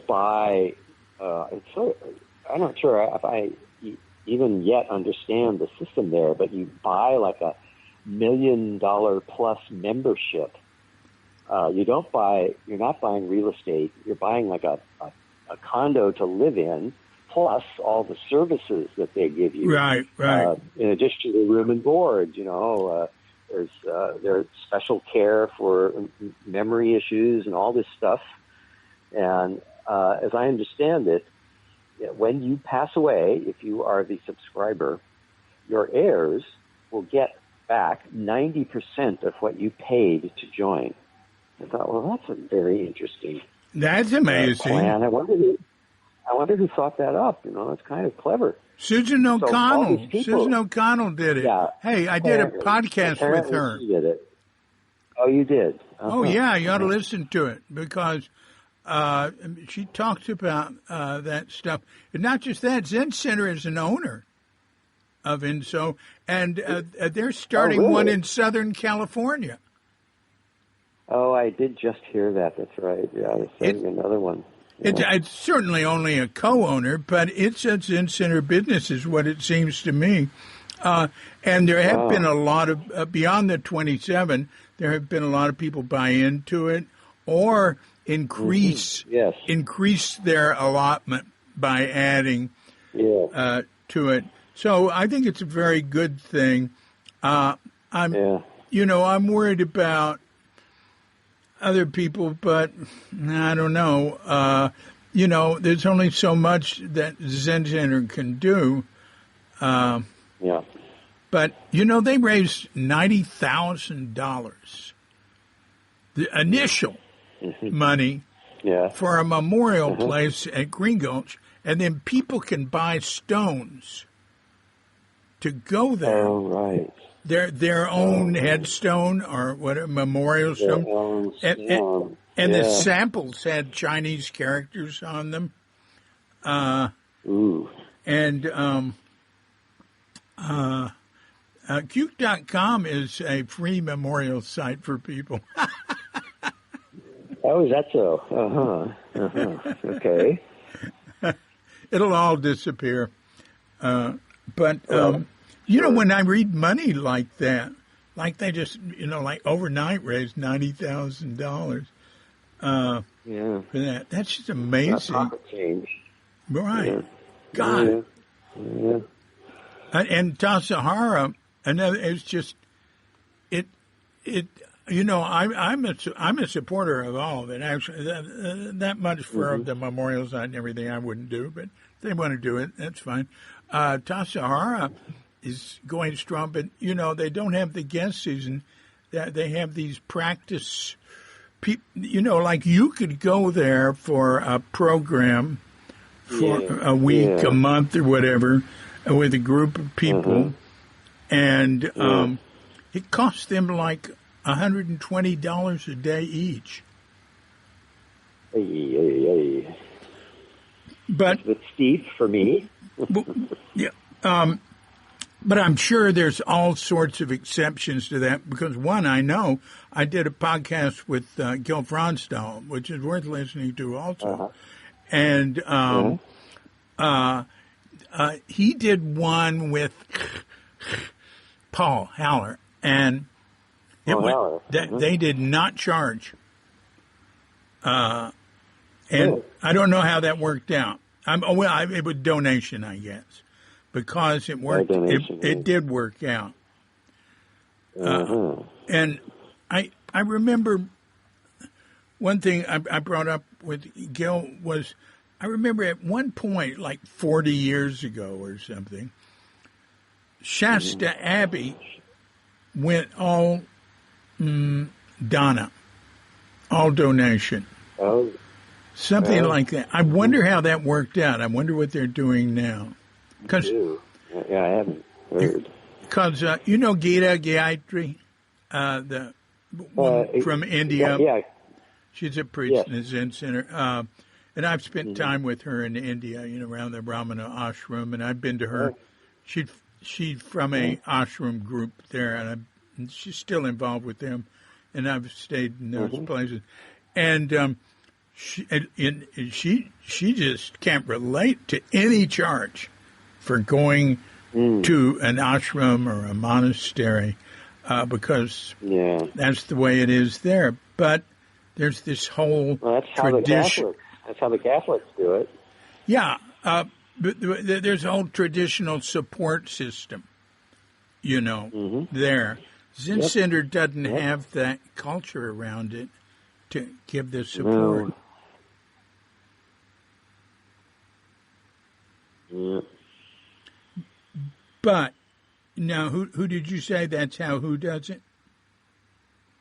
B: buy. I'm not sure if I even yet understand the system there, but you buy like $1 million plus membership. You're not buying real estate. You're buying like a condo to live in, plus all the services that they give you.
A: Right.
B: In addition to the room and board, there's special care for memory issues and all this stuff. And as I understand it, when you pass away, if you are the subscriber, your heirs will get back 90% of what you paid to join. I thought, well, that's a very interesting.
A: That's amazing.
B: Plan. I wonder who thought that up. It's kind of clever.
A: Susan O'Connell. Susan O'Connell did it.
B: Yeah,
A: hey, I did a podcast with her.
B: She did it. Oh, you did? Uh-huh.
A: Oh, yeah, you ought to listen to it because she talks about that stuff. And not just that, Zen Center is an owner of INSO, and they're starting one in Southern California.
B: Oh, I did just hear that. That's right. Yeah, they're starting another one. Yeah.
A: It's certainly only a co-owner, but it's a Zen Center business is what it seems to me. And there have been a lot of, beyond the 27, there have been a lot of people buy into it or increase their allotment by adding to it. So I think it's a very good thing. I'm worried about other people, but I don't know. There's only so much that Zen Center can do. But, they raised $90,000, the initial money for a memorial place at Green Gulch, and then people can buy stones to go there.
B: Oh, right.
A: Their own headstone or whatever, memorial stone. And the samples had Chinese characters on them.
B: Ooh.
A: And Cuke.com is a free memorial site for people.
B: Oh, is that so? Okay.
A: It'll all disappear. But when I read money like that, like they just, like overnight raised $90,000 for that. That's just amazing.
B: Not pocket change.
A: Right.
B: Yeah.
A: God.
B: Yeah.
A: And Tassajara, it's just, I'm a supporter of all of it. Actually, that much for the memorial site and everything I wouldn't do, but if they want to do it, that's fine. Tassajara is going strong, but they don't have the guest season. They have these practice people. Like you could go there for a program for a week, a month, or whatever, with a group of people, and it costs them like $120 a day each. But
B: it's steep for me.
A: But I'm sure there's all sorts of exceptions to that because, one, I know I did a podcast with Gil Fronsdal, which is worth listening to also. And he did one with Paul Haller, and they did not charge. And I don't know how that worked out. It was donation, I guess. Because it worked, it did work out. And I remember one thing I brought up with Gil was, I remember at one point, like 40 years ago or something, Shasta Abbey went all Donna, all donation.
B: Oh.
A: Something like that. I wonder how that worked out. I wonder what they're doing now.
B: I haven't heard.
A: Because, Gita Gayatri, the woman from India.
B: Yeah.
A: She's a priest in the Zen Center. And I've spent time with her in India, around the Brahmana ashram, and I've been to her. She's from a ashram group there, and she's still involved with them, and I've stayed in those places. And she just can't relate to any charge for going to an ashram or a monastery because that's the way it is there. But there's this whole tradition.
B: That's how the Catholics do it.
A: Yeah, but there's a whole traditional support system, there. Zen Center doesn't have that culture around it to give the support.
B: No.
A: But now, who did you say that's who does it?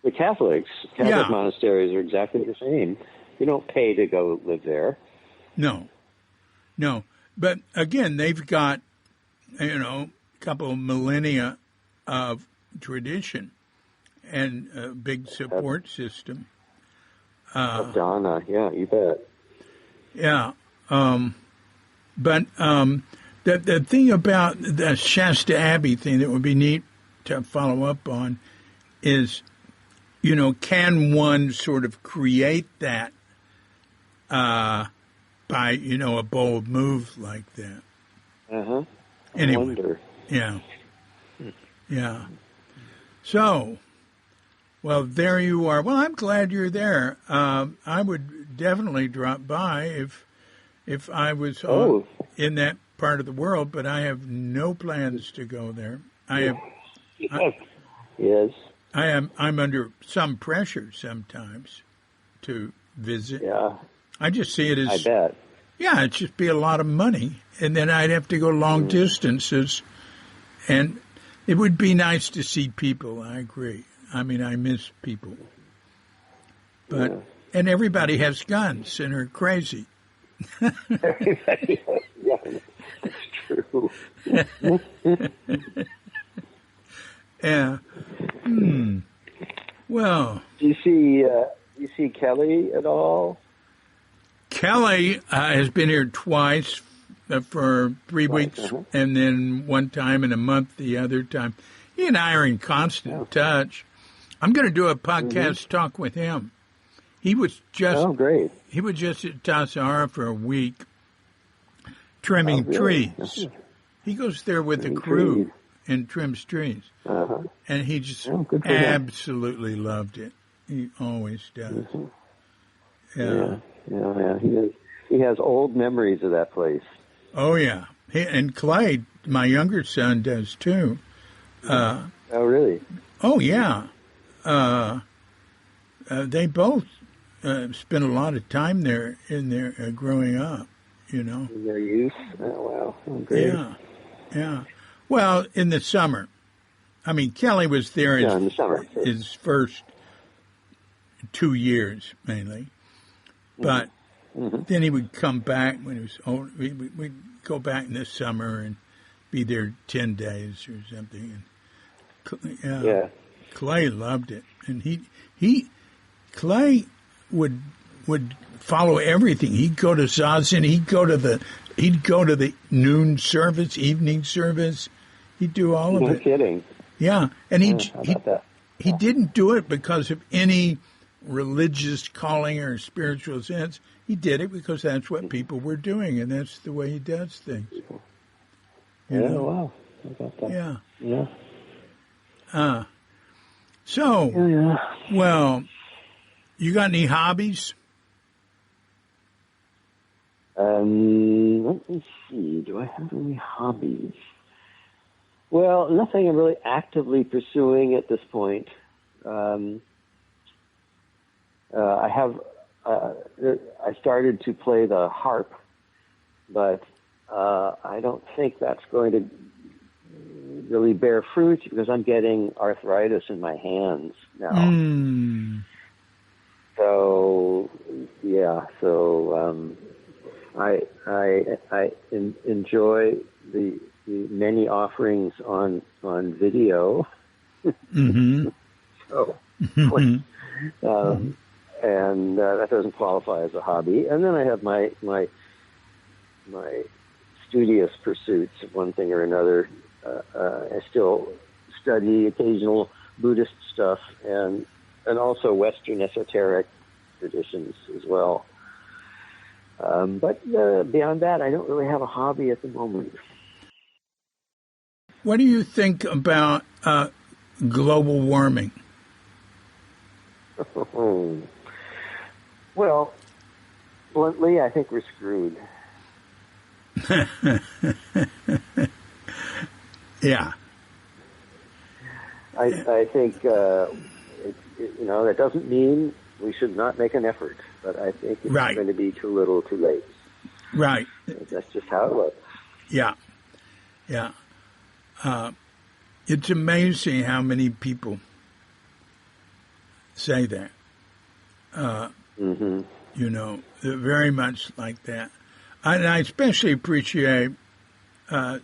B: The Catholic monasteries are exactly the same. You don't pay to go live there. No. But again, they've got, a couple of millennia of tradition and a big support system. Donna, you bet.
A: Yeah. But the thing about the Shasta Abbey thing that would be neat to follow up on is, can one sort of create that by, a bold move like that? Anyway,
B: I wonder.
A: Yeah. So, well, there you are. Well, I'm glad you're there. I would definitely drop by if I was in that part of the world, but I have no plans to go there.
B: Yes.
A: I'm under some pressure sometimes to visit.
B: Yeah.
A: I just see it as,
B: I bet.
A: Yeah, it'd just be a lot of money, and then I'd have to go long distances, and It would be nice to see people. I agree. I mean, I miss people. But and everybody has guns and are crazy.
B: Everybody, yeah, that's true.
A: Yeah. Well,
B: Do you see Kelly at all?
A: Kelly has been here twice for 3 weeks, and then one time in a month the other time. He and I are in constant touch. I'm going to do a podcast talk with him. He was just
B: great.
A: He was just at Tassajara for a week trimming trees. He goes there with the crew and trims trees. And he just absolutely loved it. He always does.
B: Yeah. He has old memories of that place.
A: Oh, yeah. And Clay, my younger son, does too.
B: Oh, really?
A: Oh, yeah. They both spent a lot of time there in their growing up, you know.
B: In their youth? Oh, wow. Oh, great.
A: Yeah. Well, in the summer. I mean, Kelly was there
B: in the summer.
A: His first 2 years, mainly. But then he would come back when he was old. We'd go back in the summer and be there 10 days or something. And Clay loved it. And Clay would follow everything. He'd go to Zazen. He'd go to the noon service, evening service. He'd do all of it.
B: No kidding.
A: Yeah, and he didn't do it because of any religious calling or spiritual sense. He did it because that's what people were doing, and that's the way he does things.
B: You know? Wow. I got that.
A: Yeah. So, well, you got any hobbies?
B: Let me see. Do I have any hobbies? Well, nothing I'm really actively pursuing at this point. I started to play the harp, but I don't think that's going to really bear fruit because I'm getting arthritis in my hands now. So I enjoy the many offerings on video. And that doesn't qualify as a hobby. And then I have my studious pursuits of one thing or another. I still study occasional Buddhist stuff and also Western esoteric traditions as well. But beyond that, I don't really have a hobby at the moment.
A: What do you think about global warming?
B: Well, bluntly, I think we're screwed.
A: Yeah.
B: I think, that doesn't mean we should not make an effort, but I think it's going to be too little too late.
A: Right.
B: That's just how it looks.
A: Yeah. It's amazing how many people say that. They're very much like that. And I especially appreciate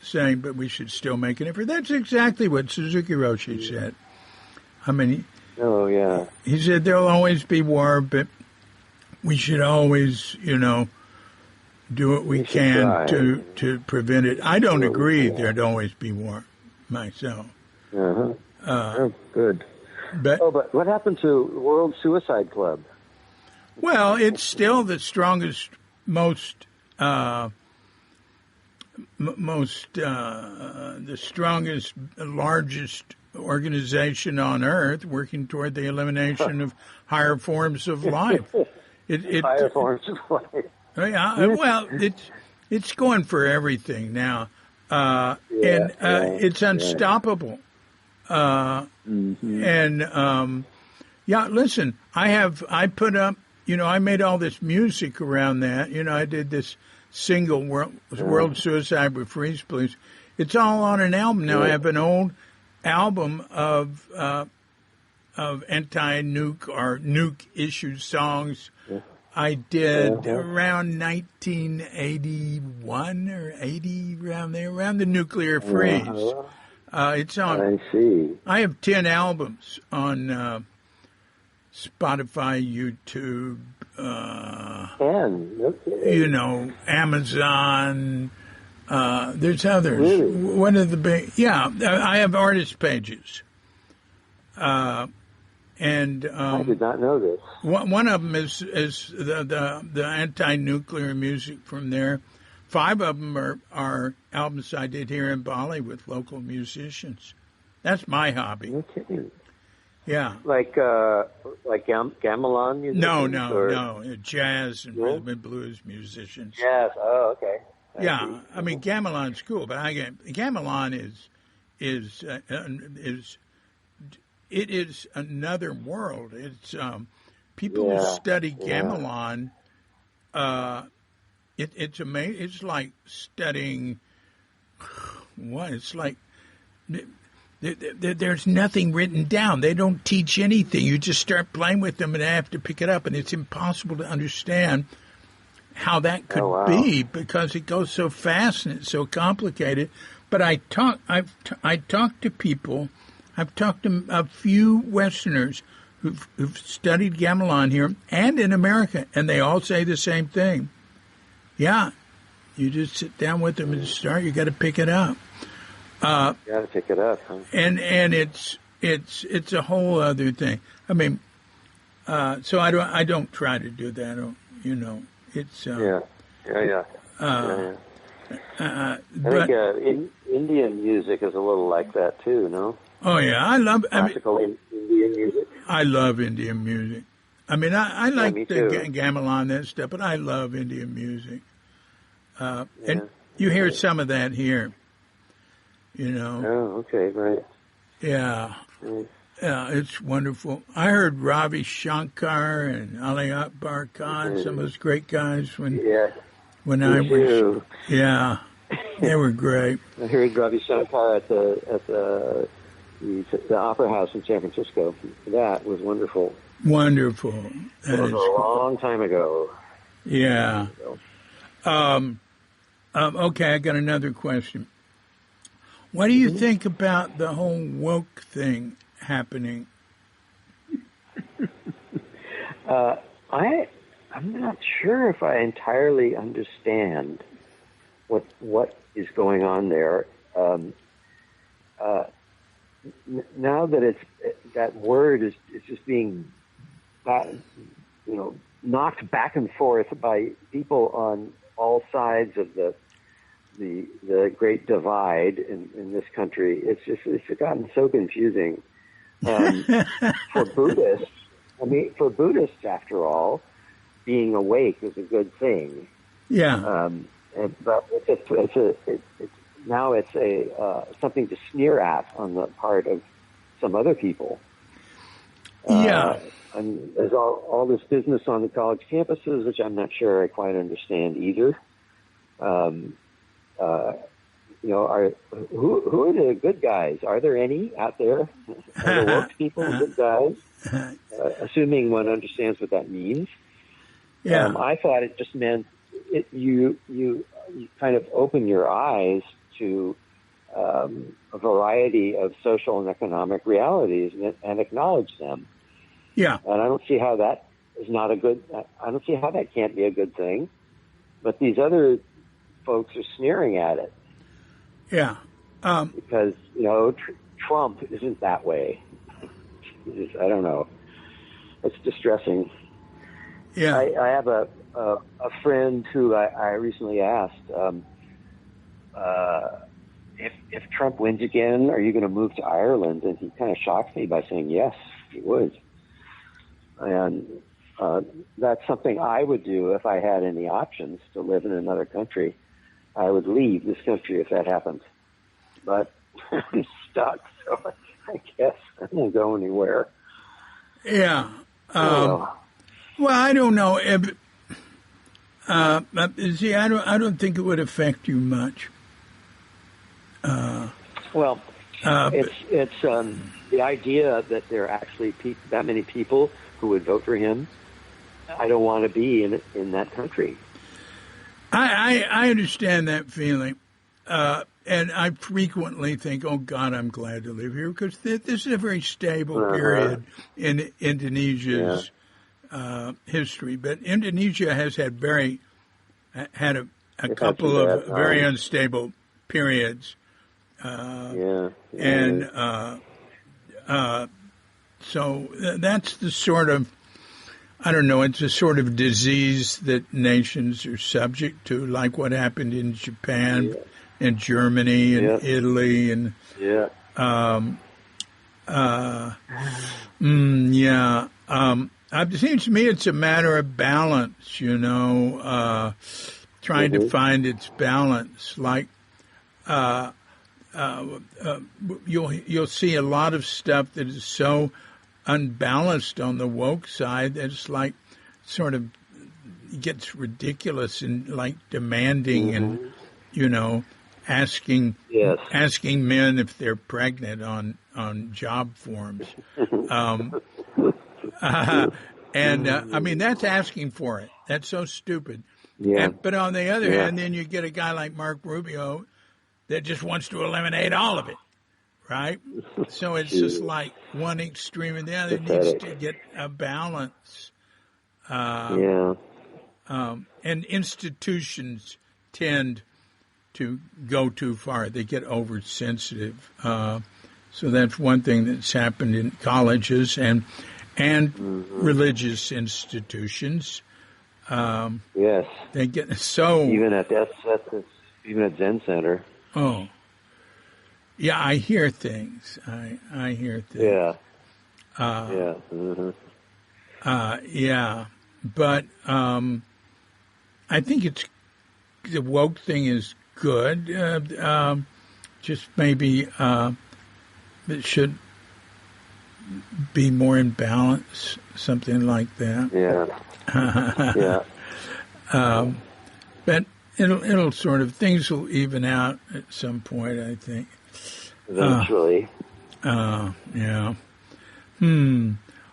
A: saying, but we should still make an effort. That's exactly what Suzuki Roshi said. I mean, he said there'll always be war, but we should always, do what we can to prevent it. I don't agree there'd always be war myself.
B: Good. But what happened to the World Suicide Club?
A: Well, it's still the strongest, the strongest, largest organization on earth working toward the elimination of higher forms of life.
B: Higher forms of life.
A: Yeah, well, it's going for everything now, and it's unstoppable. Listen, I put up, I made all this music around that. I did this single, World Suicide with Freeze Please. It's all on an album now. I have an old album of anti-nuke or nuke-issued songs I did around 1981 or 80, around there, around the nuclear freeze. It's on.
B: I see.
A: I have 10 albums on Spotify, YouTube, Amazon. There's others.
B: Really?
A: One of the big, I have artist pages. And
B: I did not know this.
A: One of them is the anti-nuclear music from there. 5 of them are albums I did here in Bali with local musicians. That's my hobby.
B: No kidding.
A: Yeah.
B: Like gamelan musicians?
A: No. Jazz and rhythm and blues musicians.
B: Jazz. Oh, okay.
A: I mean gamelan's cool, but gamelan is it is another world. It's people who study gamelan. It's amazing. It's like studying what? It's like there's nothing written down. They don't teach anything. You just start playing with them and have to pick it up, and it's impossible to understand how that could be because it goes so fast and it's so complicated. But I talk to people. I've talked to a few Westerners who've studied gamelan here and in America, and they all say the same thing. Yeah, you just sit down with them and start. You got to pick it up.
B: Got to pick it up, huh?
A: And it's a whole other thing. I mean, so I don't try to do that. It's
B: I think Indian music is a little like that too. No.
A: Oh yeah,
B: classical Indian music.
A: I love Indian music. I mean, I like the gamelan, that stuff, but I love Indian music. And you hear some of that here.
B: Oh, okay, right.
A: Yeah. Yeah, it's wonderful. I heard Ravi Shankar and Ali Akbar Khan, some of those great guys when I was. Yeah, they were great.
B: I heard Ravi Shankar at the Opera House in San Francisco. That was wonderful.
A: Wonderful.
B: That was a long time ago.
A: Yeah. Okay, I got another question. What do you think about the whole woke thing happening?
B: I'm not sure if I entirely understand what is going on there. Now that that word is just being knocked back and forth by people on all sides of the great divide in this country. It's gotten so confusing. For Buddhists, after all, being awake is a good thing.
A: Yeah.
B: But now it's something to sneer at on the part of some other people. And there's all this business on the college campuses, which I'm not sure I quite understand either. Who are the good guys? Are there any out there? Are the woke people good guys? Assuming one understands what that means.
A: Yeah.
B: I thought it just meant you kind of open your eyes to a variety of social and economic realities and acknowledge them.
A: Yeah.
B: And I don't see how that is not a good. I don't see how that can't be a good thing. But these other folks are sneering at it.
A: Yeah.
B: Because Trump isn't that way. I don't know. It's distressing.
A: Yeah.
B: I have a friend who I recently asked, if Trump wins again, are you going to move to Ireland? And he kind of shocked me by saying yes, he would. And that's something I would do if I had any options to live in another country. I would leave this country if that happened. But I'm stuck, so I guess I won't go anywhere.
A: Yeah. Well, I don't know. See, I don't think it would affect you much.
B: Well, It's the idea that there are actually that many people who would vote for him. I don't want to be in that country.
A: I understand that feeling. And I frequently think, oh, God, I'm glad to live here, because this is a very stable period in Indonesia's history. But Indonesia has had a couple of very unstable periods. So that's the sort of, I don't know, it's a sort of disease that nations are subject to, like what happened in Japan and Germany and Italy and it seems to me it's a matter of balance, trying to find its balance. Like you'll see a lot of stuff that is so unbalanced on the woke side that it's like sort of gets ridiculous and like demanding and asking men if they're pregnant on job forms. I mean, that's asking for it. That's so stupid. But on the other hand, then you get a guy like Mark Rubio that just wants to eliminate all of it, right? So it's just like one extreme and the other needs to get a balance. And institutions tend to go too far. They get oversensitive. So that's one thing that's happened in colleges and religious institutions. They get so...
B: Even at Zen Center.
A: Oh. Yeah, I hear things. I hear things. But I think the woke thing is good. Just maybe it should be more in balance, something like that. But it'll sort of, things will even out at some point, I think.
B: Eventually.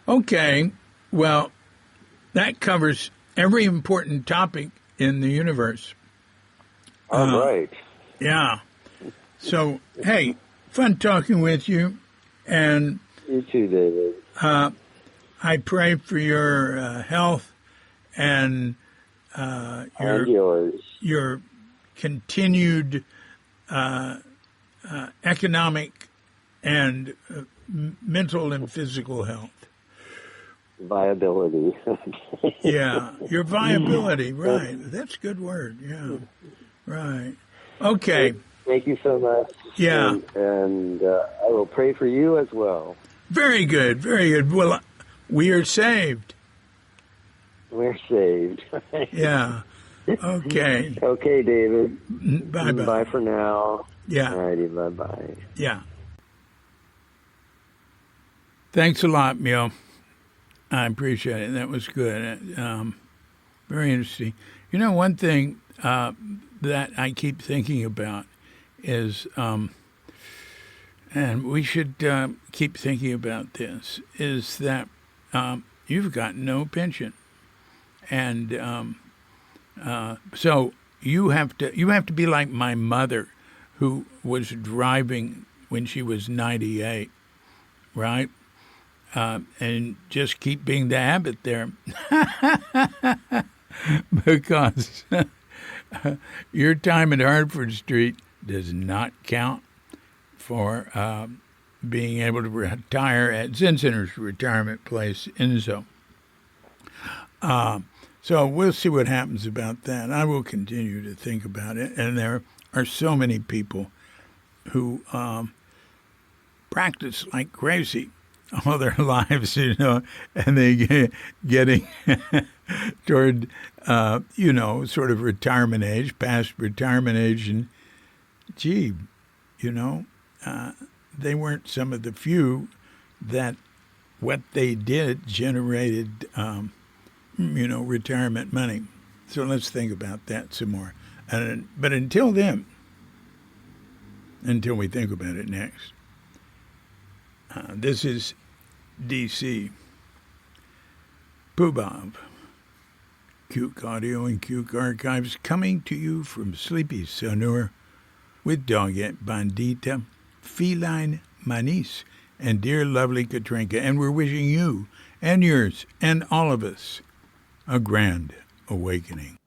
A: Okay. Well, that covers every important topic in the universe.
B: All right.
A: Yeah. So, hey, fun talking with you. And
B: you too, David.
A: I pray for your health and your continued economic and mental and physical health.
B: Viability.
A: Your viability, right. That's a good word, right. Okay.
B: Thank you so much. And I will pray for you as well.
A: Very good, very good. Well, we are saved.
B: We're saved.
A: Okay.
B: Okay, David.
A: Bye-bye.
B: Bye for now.
A: All
B: righty, bye-bye.
A: Thanks a lot, Myo. I appreciate it. That was good. Very interesting. One thing that I keep thinking about is, and we should keep thinking about this, is that you've got no pension. And so you have to be like my mother, who was driving when she was 98, right? And just keep being the abbot there. Because your time at Hartford Street does not count for being able to retire at Zen Center's retirement place in Zo. So we'll see what happens about that. I will continue to think about it. And there are so many people who practice like crazy all their lives, and they getting toward, sort of retirement age, past retirement age. And, gee, they weren't some of the few that what they did generated, retirement money. So let's think about that some more. But until then, until we think about it next, This is DC. Poobob. Cuke Audio and Cuke Archives coming to you from Sleepy Sonor with Doggett Bandita, Feline Manis, and dear lovely Katrinka. And we're wishing you and yours and all of us a grand awakening.